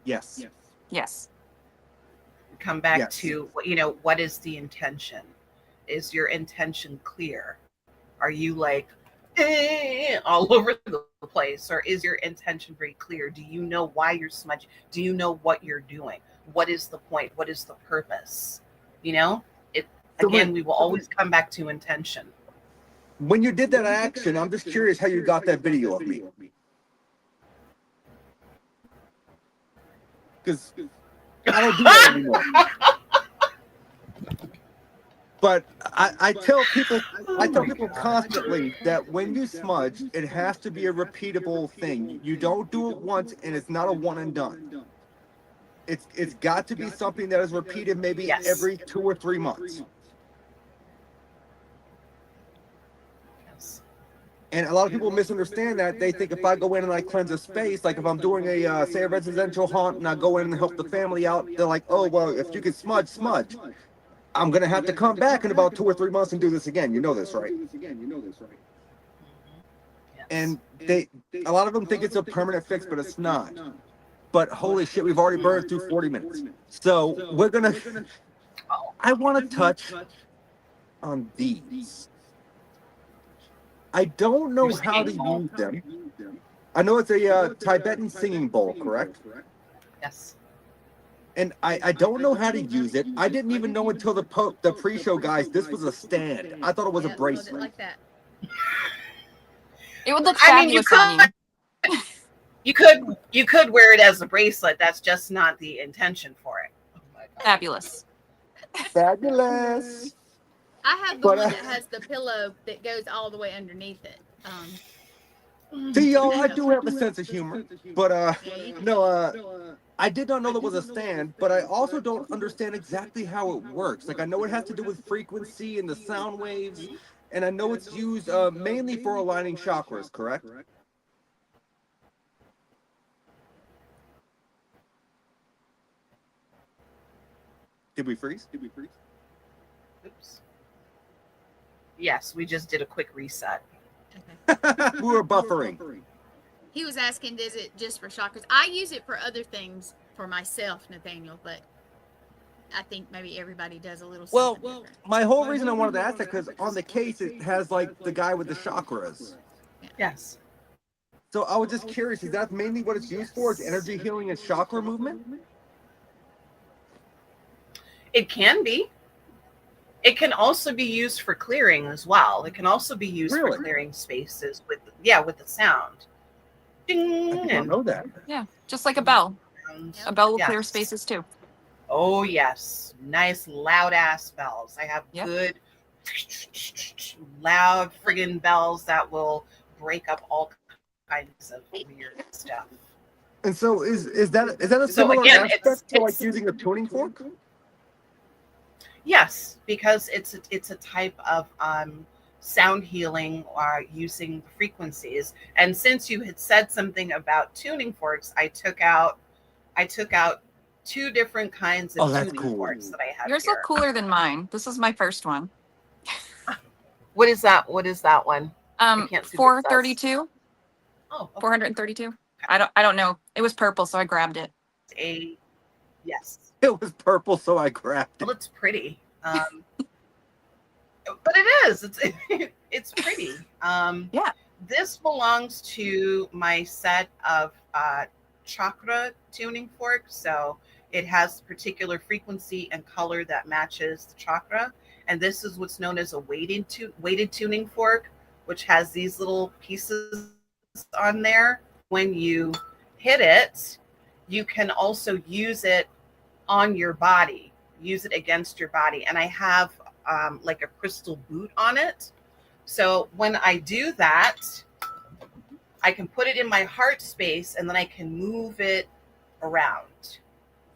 Speaker 1: Yes.
Speaker 4: We come back to, you know, what is the intention? Is your intention clear? Are you like all over the place, or is your intention very clear? Do you know why you're smudging? Do you know what you're doing? What is the point? What is the purpose? You know, we will always come back to intention.
Speaker 1: When you did that action, I'm just curious how you got that video of me. Because I don't do that anymore. But I tell people constantly that when you smudge, it has to be a repeatable thing. You don't do it once, and it's not a one and done. It's got to be something that is repeated maybe every 2 or 3 months. And a lot of people misunderstand that. They think if I go in and I cleanse a space, like if I'm doing a, say, a residential haunt and I go in and help the family out, they're like, oh, well, if you can smudge. I'm going to have to come back in about 2 or 3 months and do this again. You know this, right? And a lot of them think it's a permanent fix, but it's not. But holy shit, we've already burned through 40 minutes. So we're going to, I want to touch on these. I don't know how to use them. I know it's a Tibetan singing bowl, correct?
Speaker 4: Yes.
Speaker 1: And I don't know how to use it. I didn't even know until the pre-show guys this was a stand. I thought it was a bracelet.
Speaker 2: Like that.
Speaker 3: It would look fabulous on you.
Speaker 4: You could wear it as a bracelet. That's just not the intention for it. Oh my God.
Speaker 3: Fabulous.
Speaker 1: Fabulous.
Speaker 2: I have the one that has the pillow that goes all the way underneath it.
Speaker 1: See, y'all, I do have a sense of humor, but no, I did not know there was a stand, but I also don't understand exactly how it works. Like, I know it has to do with frequency and the sound waves, and I know it's used mainly for aligning chakras, correct? Did we freeze?
Speaker 4: Oops. Yes, we just did a quick reset.
Speaker 2: Okay.
Speaker 1: We were buffering.
Speaker 2: He was asking, is it just for chakras? I use it for other things for myself, Nathaniel, but I think maybe everybody does a little something different.
Speaker 1: My whole reason I wanted to ask that, because on the case it has like the guy with the chakras.
Speaker 4: Yes.
Speaker 1: So I was just curious, is that mainly what it's used for? Is energy healing and chakra movement?
Speaker 4: It can be. It can also be used for clearing as well. It can also be used for clearing spaces with the sound. Ding,
Speaker 1: I didn't know that.
Speaker 3: Yeah, just like a bell. A bell will clear spaces too.
Speaker 4: Oh yes, nice loud ass bells. I have good loud friggin' bells that will break up all kinds of weird stuff.
Speaker 1: And so is that a similar aspect to like using a tuning fork?
Speaker 4: Yes, because it's a type of sound healing using frequencies. And since you had said something about tuning forks, I took out 2 different kinds of tuning forks that I have.
Speaker 3: Yours look cooler than mine. This is my first one.
Speaker 4: What is that? What is that one?
Speaker 3: 432.
Speaker 4: Oh, okay.
Speaker 3: 432. I don't know. It was purple, so I grabbed it.
Speaker 4: a yes.
Speaker 1: It was purple, so I grabbed it.
Speaker 4: Well, it's pretty. But it is. It's pretty.
Speaker 3: Yeah.
Speaker 4: This belongs to my set of chakra tuning forks. So it has particular frequency and color that matches the chakra. And this is what's known as a weighted tuning fork, which has these little pieces on there. When you hit it, you can also use it on your body, use it against your body. And I have like a crystal boot on it. So when I do that, I can put it in my heart space and then I can move it around.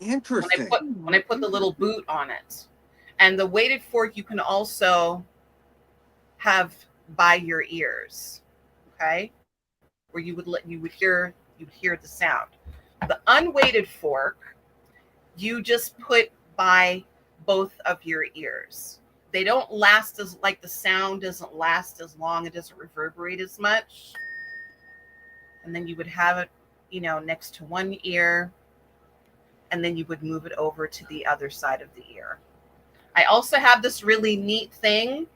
Speaker 1: Interesting.
Speaker 4: When I put the little boot on it. And the weighted fork you can also have by your ears. Okay? Where you would hear the sound. The unweighted fork you just put by both of your ears. They don't last as, like, the sound doesn't last as long, it doesn't reverberate as much. And then you would have it, next to one ear, and then you would move it over to the other side of the ear. I also have this really neat thing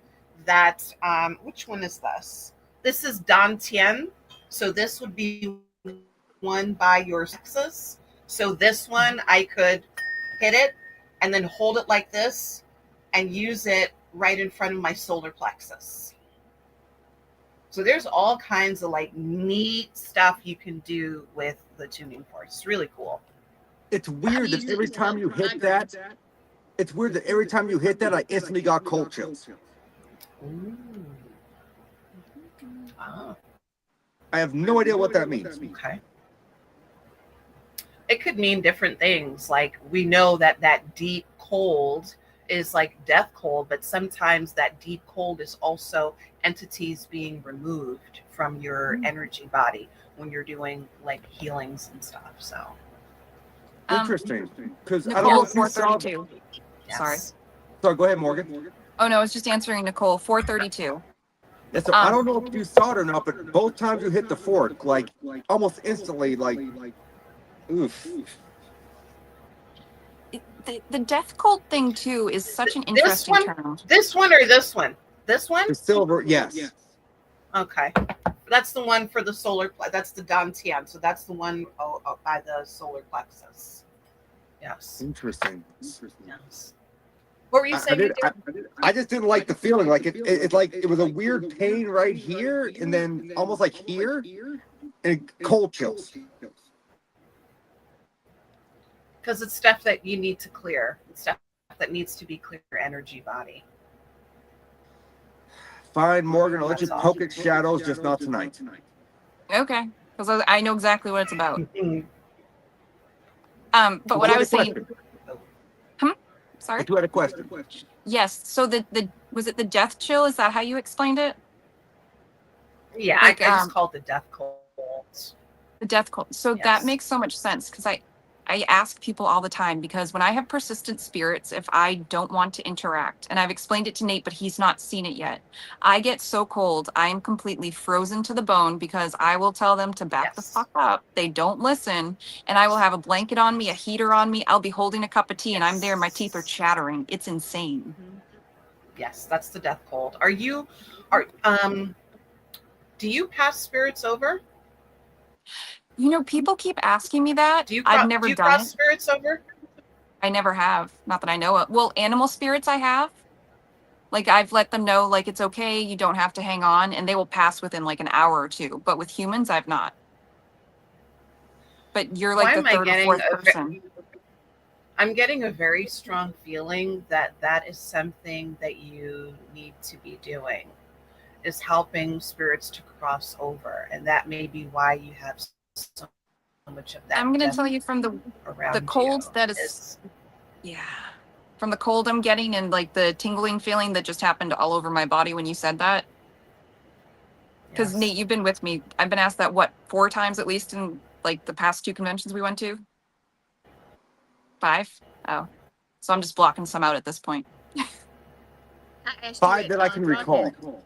Speaker 4: that, which one is this? This is Dantian. So this would be one by your plexus. So this one, I could hit it and then hold it like this and use it right in front of my solar plexus. So there's all kinds of like neat stuff you can do with the tuning fork. It's really cool.
Speaker 1: It's weird that every time you hit that, I instantly got cold chills.
Speaker 4: Ooh. Ah,
Speaker 1: I have no idea what that means.
Speaker 4: okay. It could mean different things. Like, we know that deep cold is like death cold, but sometimes that deep cold is also entities being removed from your energy body when you're doing like healings and stuff. So
Speaker 1: Interesting. Because I don't know
Speaker 3: Nicole,
Speaker 1: if you saw.
Speaker 3: 432.
Speaker 4: yes.
Speaker 1: Sorry, go ahead, Morgan.
Speaker 3: Oh no, I was just answering Nicole. 432.
Speaker 1: Yeah, so I don't know if you saw it or not, but both times you hit the fork, like almost instantly, like, oof.
Speaker 3: The death cold thing too is such an
Speaker 4: This
Speaker 3: interesting
Speaker 4: one?
Speaker 3: term.
Speaker 4: This one or this one? This one?
Speaker 1: The silver, yes.
Speaker 4: Okay. That's the one for the solar. That's the Dantian. So that's the one by the solar plexus. Yes.
Speaker 1: Interesting.
Speaker 4: Yes. What were you saying?
Speaker 1: I just didn't like the feeling. Like it like it was a weird pain right here, and then almost like here, and cold chills.
Speaker 4: Because it's stuff that you need to clear. It's stuff that needs to be clear your energy body.
Speaker 1: Fine, Morgan. I'll let you
Speaker 4: That's
Speaker 1: poke at shadows, just not tonight.
Speaker 3: Okay, because I know exactly what it's about.
Speaker 4: Mhm.
Speaker 3: But what I was saying, sorry.
Speaker 1: I do have a question.
Speaker 3: Yes. So the was it the death chill? Is that how you explained it?
Speaker 4: Yeah,
Speaker 3: Like,
Speaker 4: I just call it the death cold.
Speaker 3: The death cold. So
Speaker 4: Yes.
Speaker 3: that makes so much sense because I ask people all the time because when I have persistent spirits, if I don't want to interact, and I've explained it to Nate, but he's not seen it yet, I get so cold. I am completely frozen to the bone because I will tell them to back the
Speaker 4: Yes.
Speaker 3: fuck up. They don't listen. And I will have a blanket on me, a heater on me. I'll be holding a cup of tea and I'm there. My teeth are chattering. It's insane.
Speaker 4: Yes, that's the death cold. Do you pass spirits over?
Speaker 3: You know, people keep asking me that. I've never done
Speaker 4: cross
Speaker 3: it.
Speaker 4: spirits over?
Speaker 3: I never have. Not that I know of. Well, animal spirits I have. Like, I've let them know, like, it's okay. You don't have to hang on. And they will pass within, like, an hour or two. But with humans, I've not. But you're, like, the third or fourth person.
Speaker 4: I'm getting a very strong feeling that is something that you need to be doing, is helping spirits to cross over. And that may be why you have so much of that.
Speaker 3: I'm going to tell you from the cold that is, yeah, from the cold I'm getting and like the tingling feeling that just happened all over my body when you said that. Because
Speaker 4: Yes.
Speaker 3: Nate, you've been with me. I've been asked that, what, 4 times at least in like the past 2 conventions we went to? 5? Oh. So I'm just blocking some out at this point.
Speaker 2: I asked you
Speaker 1: 5
Speaker 2: at,
Speaker 1: that I can
Speaker 2: Broadhead.
Speaker 1: recall.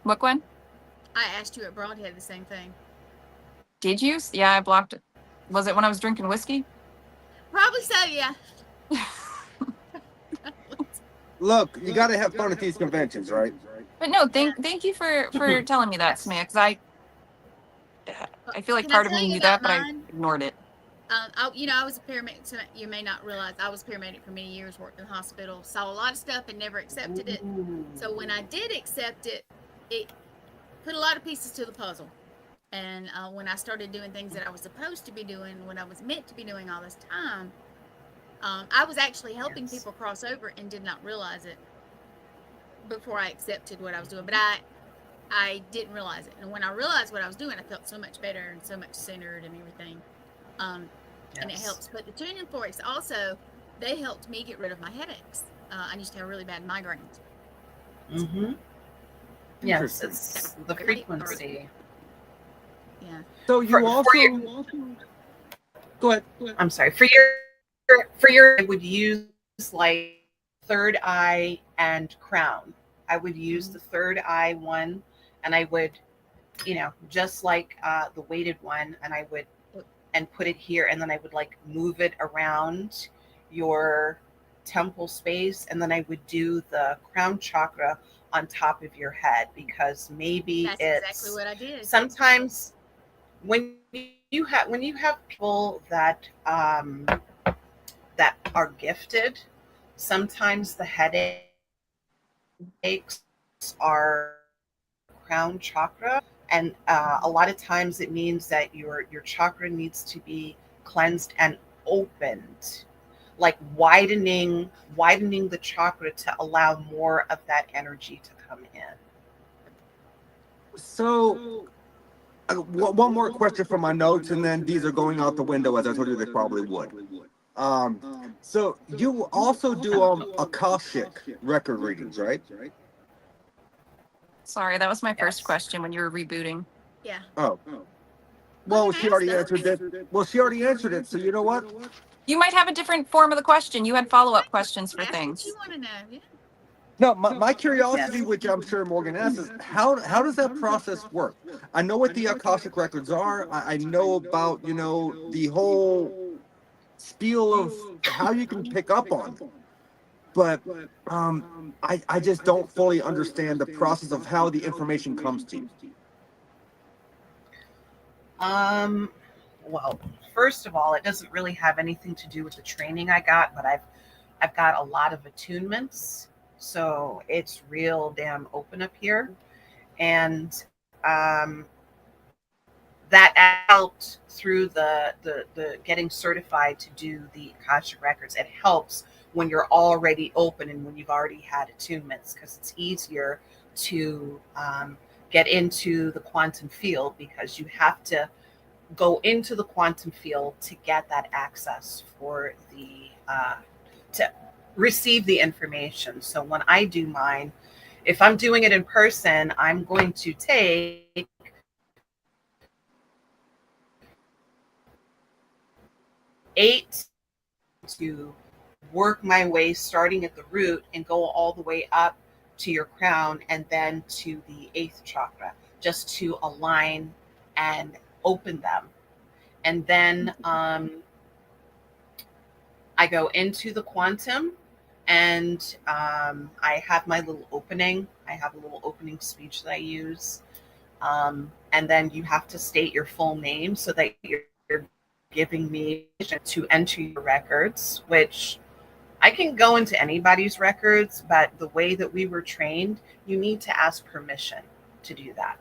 Speaker 3: What, Gwen?
Speaker 2: I asked you at Broadhead the same thing.
Speaker 3: Did you? Yeah, I blocked it. Was it when I was drinking whiskey?
Speaker 2: Probably so, yeah.
Speaker 1: Look, you got to have fun at these conventions, right?
Speaker 3: But no, thank you for telling me that, Samaia, because I feel like
Speaker 2: Can I
Speaker 3: part of
Speaker 2: tell
Speaker 3: me
Speaker 2: you
Speaker 3: knew
Speaker 2: about
Speaker 3: that, but I
Speaker 2: mine?
Speaker 3: ignored it.
Speaker 2: I was a paramedic. So you may not realize I was a paramedic for many years, worked in the hospital, saw a lot of stuff and never accepted it. So when I did accept it, it put a lot of pieces to the puzzle. And when I started doing things that I was supposed to be doing, when I was meant to be doing all this time, I was actually helping people cross over and did not realize it before I accepted what I was doing. But I didn't realize it. And when I realized what I was doing, I felt so much better and so much centered and everything. And it helps. But the tuning forks also, they helped me get rid of my headaches. I used to have really bad migraines.
Speaker 4: Mm-hmm. Yes, it's the frequency.
Speaker 2: Yeah.
Speaker 1: So you go ahead.
Speaker 4: I'm sorry. For your, I would use like third eye and crown. I would use the third eye one, and I would, just like the weighted one, and I would and put it here, and then I would like move it around your temple space, and then I would do the crown chakra on top of your head, because maybe
Speaker 2: That's
Speaker 4: it's
Speaker 2: exactly what I did.
Speaker 4: sometimes when you have people that that are gifted, sometimes the headaches are crown chakra, and a lot of times it means that your chakra needs to be cleansed and opened, like widening the chakra to allow more of that energy to come in.
Speaker 1: So one more question from my notes, and then these are going out the window, as I told you they probably would. So you also do Akashic record readings, right?
Speaker 3: Sorry, that was my first
Speaker 4: Yes.
Speaker 3: question when you were rebooting.
Speaker 2: Yeah.
Speaker 1: Oh. Well,
Speaker 2: you
Speaker 1: she already
Speaker 2: asked
Speaker 1: answered it. Well, she already answered it. So you know what?
Speaker 3: You might have a different form of the question. You had follow-up questions for
Speaker 2: That's what
Speaker 3: things.
Speaker 2: you want to know. Yeah.
Speaker 1: No, my curiosity,
Speaker 4: Yes.
Speaker 1: which I'm sure Morgan asks, is how does that process work? I know what the Akashic Records are. I know about, the whole spiel of how you can pick up on them. But I just don't fully understand the process of how the information comes to you.
Speaker 4: Well, first of all, it doesn't really have anything to do with the training I got, but I've got a lot of attunements, so it's real damn open up here, and that helped through the getting certified to do the Akashic Records. It helps when you're already open and when you've already had attunements, because it's easier to get into the quantum field, because you have to go into the quantum field to get that access for the to receive the information. So when I do mine, if I'm doing it in person, I'm going to take eight to work my way starting at the root and go all the way up to your crown and then to the 8th chakra, just to align and open them. And then I go into the quantum, and I have my little opening. I have a little opening speech that I use. And then you have to state your full name so that you're giving me to enter your records, which I can go into anybody's records, but the way that we were trained, you need to ask permission to do that.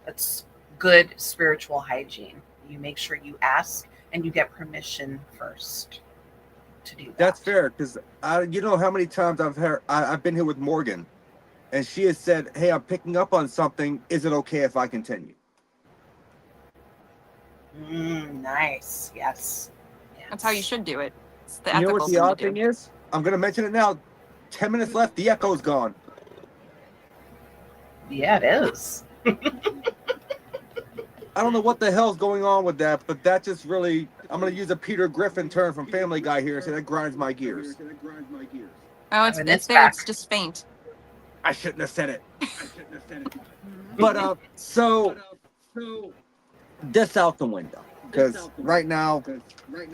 Speaker 4: That's good spiritual hygiene. You make sure you ask and you get permission first to do that.
Speaker 1: That's fair, because you know how many times I've been here with Morgan, and she has said, "Hey, I'm picking up on something. Is it okay if I continue?"
Speaker 4: Nice. Yes.
Speaker 3: That's how you should do it. It's the
Speaker 1: You know
Speaker 3: ethical
Speaker 1: what the
Speaker 3: thing
Speaker 1: odd
Speaker 3: to do.
Speaker 1: thing is? I'm gonna mention it now. 10 minutes left. The echo's gone.
Speaker 4: Yeah, it is.
Speaker 1: I don't know what the hell's going on with that, but that just really, I'm going to use a Peter Griffin term from Family Guy here and say that grinds my gears.
Speaker 3: Oh, it's
Speaker 4: And
Speaker 3: it's
Speaker 4: it's
Speaker 3: there.
Speaker 4: back.
Speaker 3: It's just faint.
Speaker 1: I shouldn't have said it. But, so, this out the window. because right now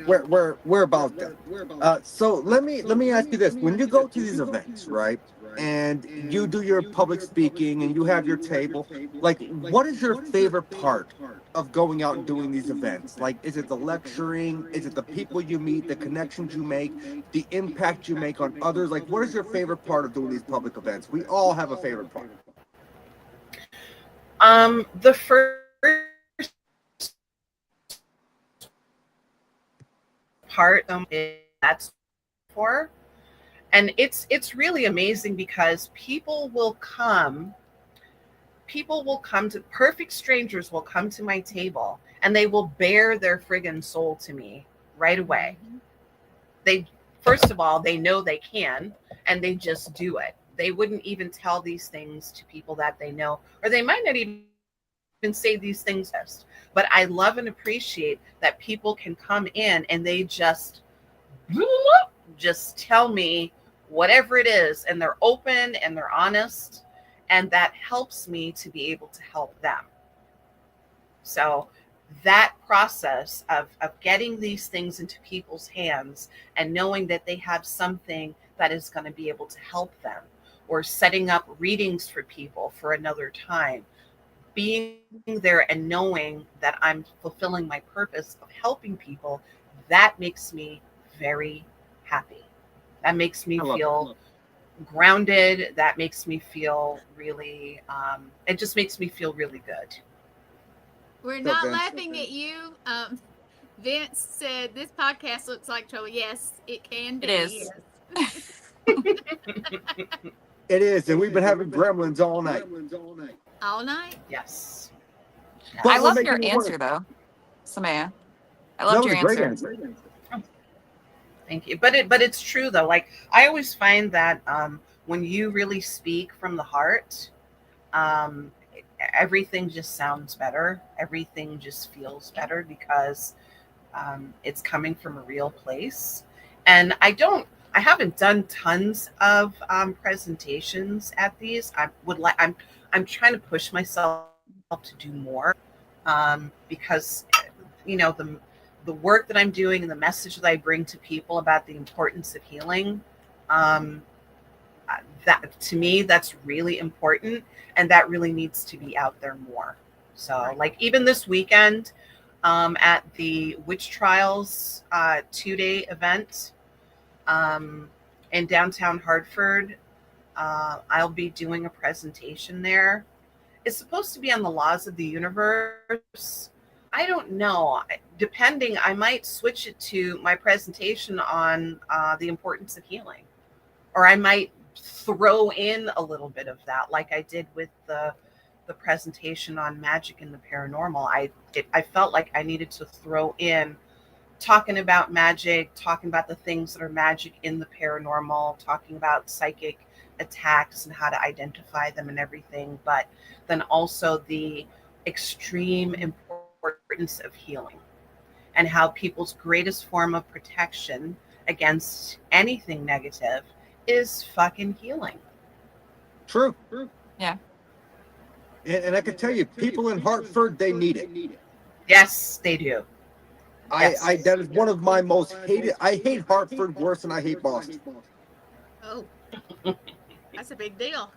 Speaker 1: we're about that. So let me ask you this: when you go to these events, right, and you do your public speaking and you have your table, like, what is your favorite part of going out and doing these events? Like, is it the lecturing? Is it the people you meet, the connections you make, the impact you make on others? Like, what is your favorite part of doing these public events? We all have a favorite part.
Speaker 4: The first part is that's for, and it's really amazing because people will come to, perfect strangers will come to my table and they will bare their friggin' soul to me right away. They, first of all, they know they can, and they just do it. They wouldn't even tell these things to people that they know, or they might not even say these things. But I love and appreciate that people can come in and they just tell me whatever it is, and they're open and they're honest, and that helps me to be able to help them. So that process of getting these things into people's hands and knowing that they have something that is going to be able to help them, or setting up readings for people for another time, being there and knowing that I'm fulfilling my purpose of helping people, that makes me very happy. That makes me feel grounded. That makes me feel really, it just makes me feel really good.
Speaker 2: We're not laughing at you. Vince said this podcast looks like trouble. Yes, it can be.
Speaker 3: It is.
Speaker 2: Yes.
Speaker 1: It is, and we've been having gremlins all night.
Speaker 2: All night?
Speaker 4: Yes.
Speaker 1: But
Speaker 3: I
Speaker 1: we're
Speaker 3: love
Speaker 1: making
Speaker 3: your
Speaker 1: it
Speaker 3: answer,
Speaker 1: work.
Speaker 3: though, Samaia. I
Speaker 1: That
Speaker 3: loved
Speaker 1: was
Speaker 3: your
Speaker 1: a great
Speaker 3: answer.
Speaker 1: answer.
Speaker 4: Thank you. But it's true though. Like, I always find that when you really speak from the heart, everything just sounds better. Everything just feels better because it's coming from a real place. And I haven't done tons of presentations at these. I'm trying to push myself to do more, because the work that I'm doing and the message that I bring to people about the importance of healing, that to me, that's really important, and that really needs to be out there more. So like even this weekend, at the Witch Trials 2-day event in downtown Hartford, I'll be doing a presentation there. It's supposed to be on the laws of the universe. I don't know. Depending, I might switch it to my presentation on the importance of healing, or I might throw in a little bit of that, like I did with the presentation on magic and the paranormal. I felt like I needed to throw in talking about magic, talking about the things that are magic in the paranormal, talking about psychic attacks and how to identify them and everything, but then also the extreme importance of healing and how people's greatest form of protection against anything negative is fucking healing.
Speaker 1: True.
Speaker 3: Yeah.
Speaker 1: And I can tell you, people in Hartford, they need it.
Speaker 4: Yes, they do.
Speaker 1: I that is one of my most hated. I hate Hartford worse than I hate Boston.
Speaker 2: Oh, that's a big deal.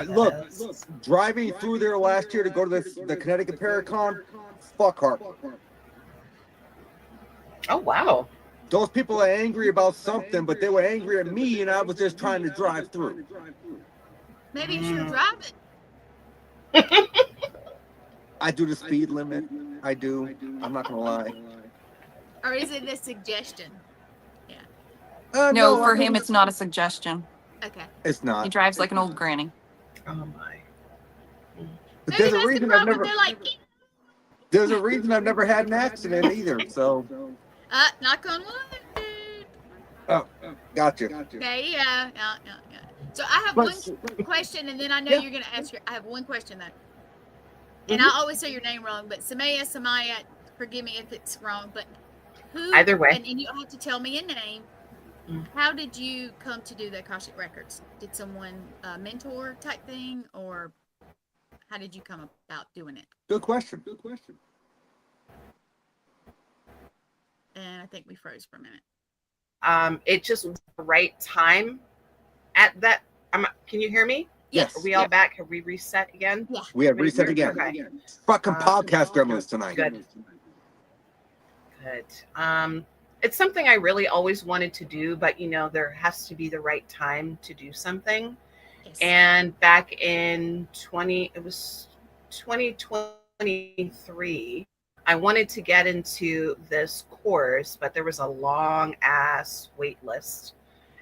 Speaker 1: Look, driving through there last year to go to the Connecticut Paracon, fuck Hartford.
Speaker 4: Oh, wow.
Speaker 1: Those people are angry about something, but they were angry at me, and I was just trying to drive through.
Speaker 2: Maybe you should drive it.
Speaker 1: I do the speed limit. I do. I'm not gonna lie.
Speaker 2: Or is it a suggestion?
Speaker 3: No, for him, it's not a suggestion.
Speaker 2: Okay.
Speaker 1: It's
Speaker 3: He
Speaker 1: not.
Speaker 3: drives like an old granny.
Speaker 4: Oh my.
Speaker 1: But
Speaker 2: Maybe
Speaker 1: there's a
Speaker 2: that's the
Speaker 1: reason I've
Speaker 2: problem.
Speaker 1: never.
Speaker 2: They're like,
Speaker 1: There's a reason I've never had an accident either. So.
Speaker 2: knock on wood, dude.
Speaker 1: Oh, gotcha.
Speaker 2: Okay, yeah. So I have one question, and then I know you're going to ask I have one question, though. And I always say your name wrong, but Samaia, forgive me if it's wrong, but who?
Speaker 4: Either way.
Speaker 2: And you don't have to tell me a name. How did you come to do the Akashic Records? Did someone mentor type thing, or how did you come about doing it?
Speaker 1: Good question.
Speaker 2: And I think we froze for a minute.
Speaker 4: It just was the right time at that. Can you hear me?
Speaker 1: Yes.
Speaker 4: Are we all back? Have we reset again?
Speaker 2: Yeah.
Speaker 1: We have reset again.
Speaker 4: Okay.
Speaker 1: Fucking podcast gremlins tonight.
Speaker 4: Good. It's something I really always wanted to do, but there has to be the right time to do something.
Speaker 2: Yes.
Speaker 4: And back in 2023, I wanted to get into this course, but there was a long ass wait list.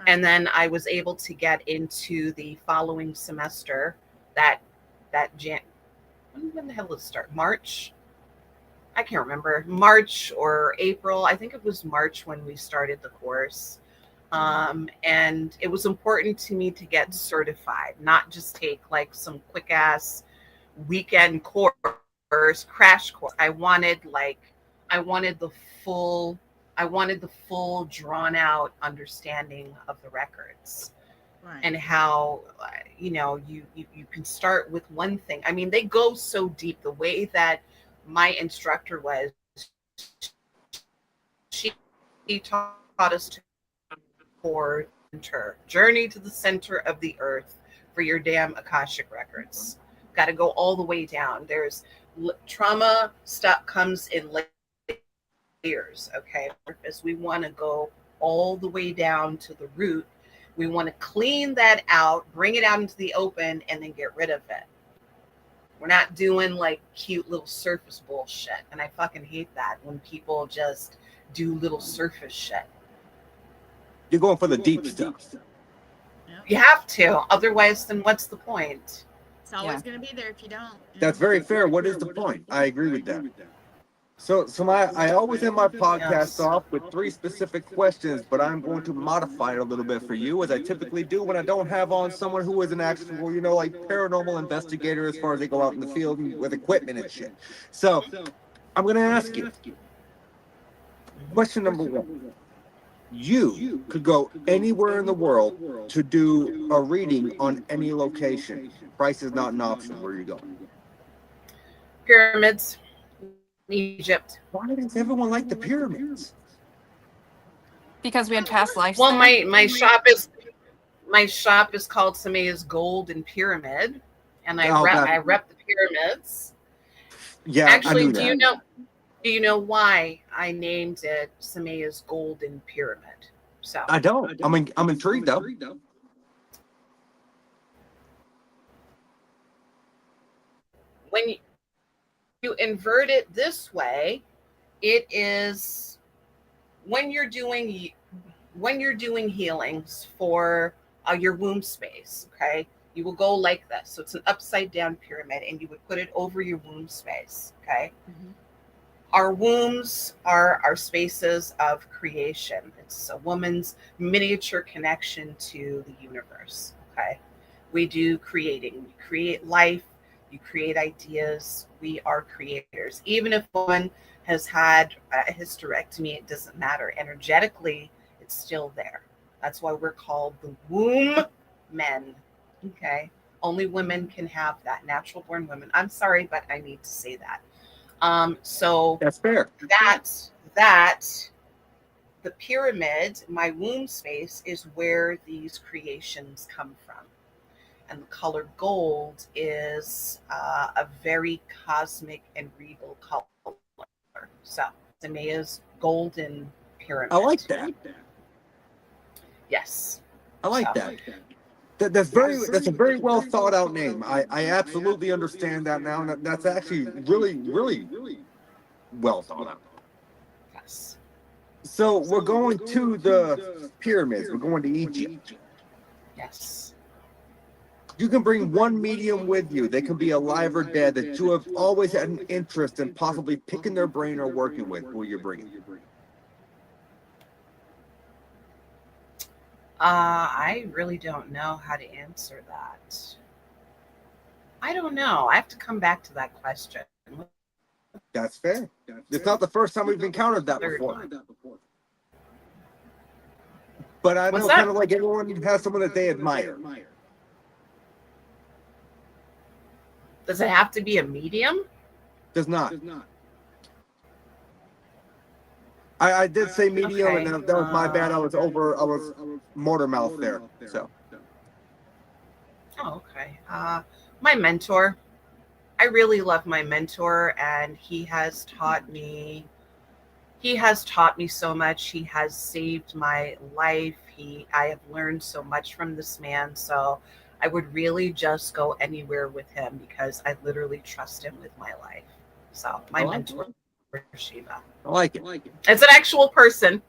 Speaker 4: And then I was able to get into the following semester when the hell did it start? March? I can't remember. March or April. I think it was March when we started the course. And it was important to me to get certified, not just take like some quick ass weekend course, crash course. I wanted the full drawn out understanding of the records.
Speaker 2: Right.
Speaker 4: And how you can start with one thing. I mean, they go so deep. The way that my instructor was, she taught us to journey to the center of the earth for your damn Akashic Records. Got to go all the way down. There's trauma stuff comes in layers. Okay, as we want to go all the way down to the root. We want to clean that out, bring it out into the open, and then get rid of it. We're not doing like cute little surface bullshit. And I fucking hate that when people just do little surface shit.
Speaker 1: You're going for the deep stuff.
Speaker 2: Yep.
Speaker 4: You have to. Otherwise, then what's the point?
Speaker 2: It's always going to be there if you don't.
Speaker 1: That's very fair. What is the point? I agree with that. So I always end my podcast off with 3 specific questions, but I'm going to modify it a little bit for you, as I typically do when I don't have on someone who is an actual, like paranormal investigator as far as they go out in the field with equipment and shit. So I'm going to ask you. Question number 1. You could go anywhere in the world to do a reading on any location. Price is not an option. Where are you going?
Speaker 4: Pyramids. Egypt.
Speaker 1: Why does everyone like the pyramids?
Speaker 3: Because we had past lives.
Speaker 4: Well,
Speaker 3: there.
Speaker 4: my shop is called Samaia's Gold and Pyramid, and I rep the pyramids.
Speaker 1: Yeah,
Speaker 4: actually,
Speaker 1: I knew
Speaker 4: do
Speaker 1: that.
Speaker 4: you know why I named it Samaia's Golden Pyramid? So
Speaker 1: I don't. I'm intrigued though.
Speaker 4: When you invert it this way, it is when you're doing healings for your womb space. Okay, you will go like this. So it's an upside down pyramid, and you would put it over your womb space. Okay.
Speaker 2: Mm-hmm.
Speaker 4: Our wombs are our spaces of creation. It's a woman's miniature connection to the universe. Okay, we do creating. We create life. You create ideas. We are creators. Even if one has had a hysterectomy, it doesn't matter. Energetically, it's still there. That's why we're called the womb men. Okay, only women can have that. Natural born women. I'm sorry, but I need to say that. So
Speaker 1: That's fair.
Speaker 4: That the pyramid, my womb space, is where these creations come from. And the color gold is a very cosmic and regal color. So Samaia's Golden Pyramid.
Speaker 1: I like that.
Speaker 4: Yes.
Speaker 1: I like that. That's a very well thought out name. I absolutely understand that now. And that's actually really, really well thought out.
Speaker 4: Yes.
Speaker 1: So we're going to the pyramids. We're going to Egypt.
Speaker 4: Yes.
Speaker 1: You can bring one medium with you. They can be alive or dead that you have always had an interest in possibly picking their brain or working with. Who you're bringing?
Speaker 4: I really don't know how to answer that. I don't know. I have to come back to that question.
Speaker 1: That's fair. It's not the first time we've encountered that before. But I know kind of like everyone has someone that they admire.
Speaker 4: Does it have to be a medium?
Speaker 1: Does not. I did say medium,
Speaker 4: Okay,
Speaker 1: and that was my bad. I was motor mouth there. So.
Speaker 4: Oh, okay. My mentor. I really love my mentor, and he has taught me. He has taught me so much. He has saved my life. I have learned so much from this man. So I would really just go anywhere with him because I literally trust him with my life. So my mentor, Shiva.
Speaker 1: I like it.
Speaker 4: It's an actual person.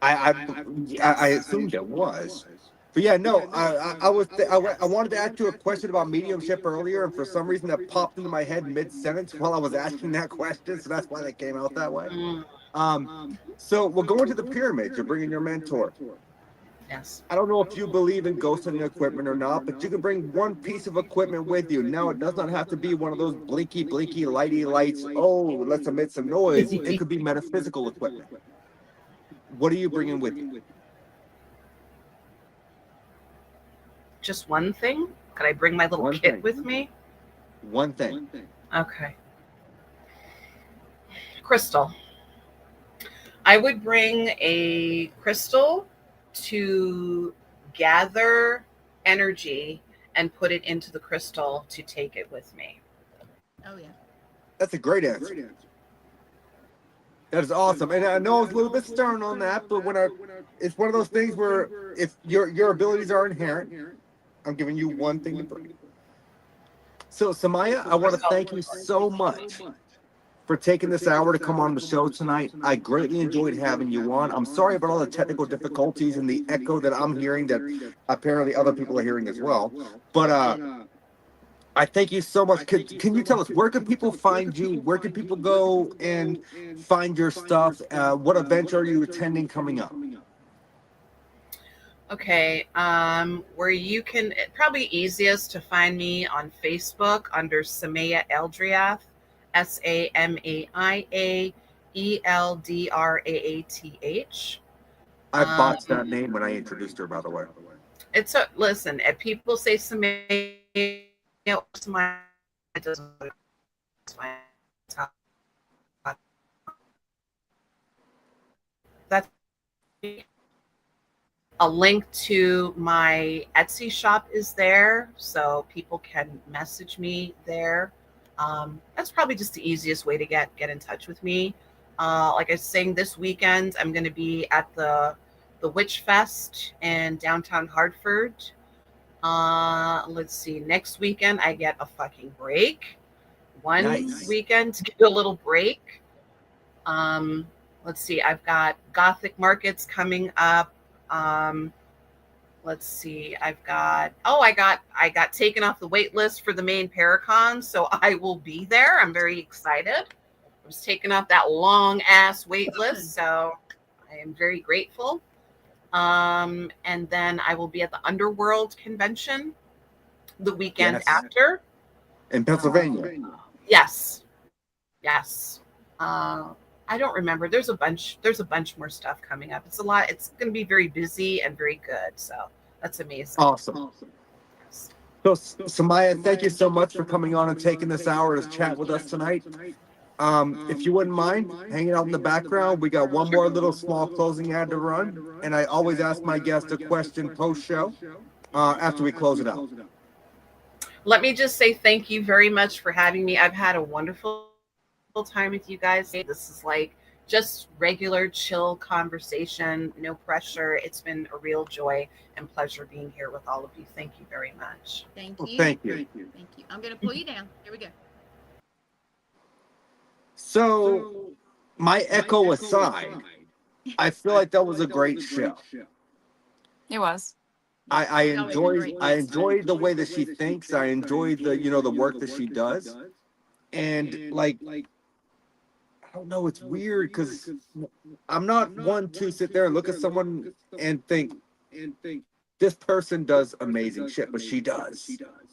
Speaker 1: I assumed it was. But yeah, no, I wanted to ask you a question about mediumship earlier, and for some reason that popped into my head mid-sentence while I was asking that question, so that's why that came out that way. So we're going to the pyramids. You're bringing your mentor.
Speaker 4: Yes.
Speaker 1: I don't know if you believe in ghosts and equipment or not, but you can bring one piece of equipment with you. Now, it does not have to be one of those blinky, lighty lights. Oh, let's emit some noise. It could be metaphysical equipment. What are you bringing with you?
Speaker 4: Just one thing? Could I bring my little kit with me?
Speaker 1: One thing.
Speaker 4: Okay. Crystal. I would bring a crystal to gather energy and put it into the crystal to take it with me.
Speaker 2: Oh yeah.
Speaker 1: That's a great answer. That is awesome. And I know I was a little bit stern on that, but it's one of those things where if your abilities are inherent, I'm giving you one thing to bring. So Samaia, I want to thank you so much for taking this hour to come on the show tonight. I greatly enjoyed having you on. I'm sorry about all the technical difficulties and the echo that I'm hearing that apparently other people are hearing as well. But I thank you so much. Can you tell us, where can people find you? Where can people go and find your stuff? What events are you attending coming up?
Speaker 4: Okay, where you can, probably easiest to find me on Facebook under Samaia Eldraath, Samaia Eldraath.
Speaker 1: I botched that name when I introduced her, by the way.
Speaker 4: It's a listen. If people say Samaia, Samaia doesn't. That's a link to my Etsy shop is there, so people can message me there. That's probably just the easiest way to get in touch with me. Like I was saying, this weekend I'm going to be at the Witch Fest in downtown Hartford. Let's see. Next weekend I get a fucking break. One weekend to get a little break. Let's see. I've got Gothic Markets coming up. Let's see. I got taken off the wait list for the main Paracon, so I will be there. I'm very excited. I was taken off that long ass wait list, so I am very grateful. And then I will be at the Underworld convention the weekend after
Speaker 1: in Pennsylvania.
Speaker 4: Yes. I don't remember. There's a bunch more stuff coming up. It's a lot. It's going to be very busy and very good. So that's amazing.
Speaker 1: Awesome. So Samaia, thank you so much for coming on and taking this hour to chat with us tonight. If you wouldn't mind hanging out in the background, we got one more little small closing ad to run, and I always ask my guests a question post-show after we close it out.
Speaker 4: Let me just say thank you very much for having me. I've had a wonderful time with you guys. This is like just regular chill conversation, no pressure. It's been a real joy and pleasure being here with all of you. Thank you very much.
Speaker 2: Thank you.
Speaker 1: Thank you.
Speaker 2: Thank you. I'm going to pull you down. Here we go.
Speaker 1: So, my echo aside, I feel like that was a great show.
Speaker 3: It was.
Speaker 1: I enjoyed the way that she thinks. I enjoyed the work that she does. And like I don't know, it's weird because I'm not one to sit there and look at someone and think this person does amazing shit, but she does.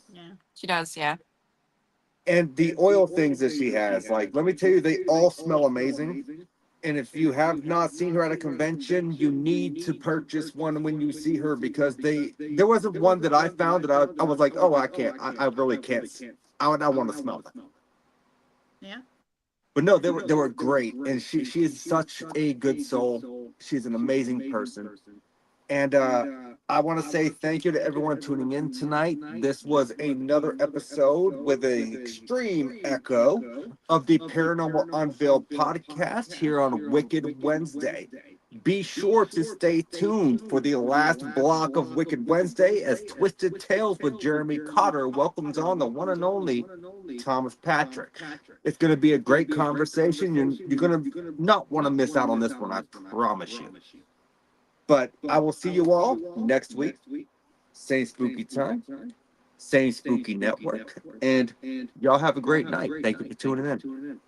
Speaker 2: Yeah.
Speaker 3: She does, yeah.
Speaker 1: And the oil things that she has, like, let me tell you, they all smell amazing. And if you have not seen her at a convention, you need to purchase one when you see her, because there wasn't one that I found that I was like, oh, I really can't. I want to smell that.
Speaker 2: Yeah.
Speaker 1: But no, they were great, and she is such a good soul. She's an amazing person. And I want to say thank you to everyone tuning in tonight. This was another episode with an extreme echo of the Paranormal Unveiled podcast here on Wicked Wednesday. Be sure to stay tuned for the last block of Wicked Wednesday as Twisted Tales with Jeremy Cotter welcomes on the one and only Thomas Patrick. It's going to be a great conversation, and you're going to not want to miss out on this one, I promise you. But I will see you all next week. Same spooky time, same spooky network. And y'all have a great night. Thank you for tuning in.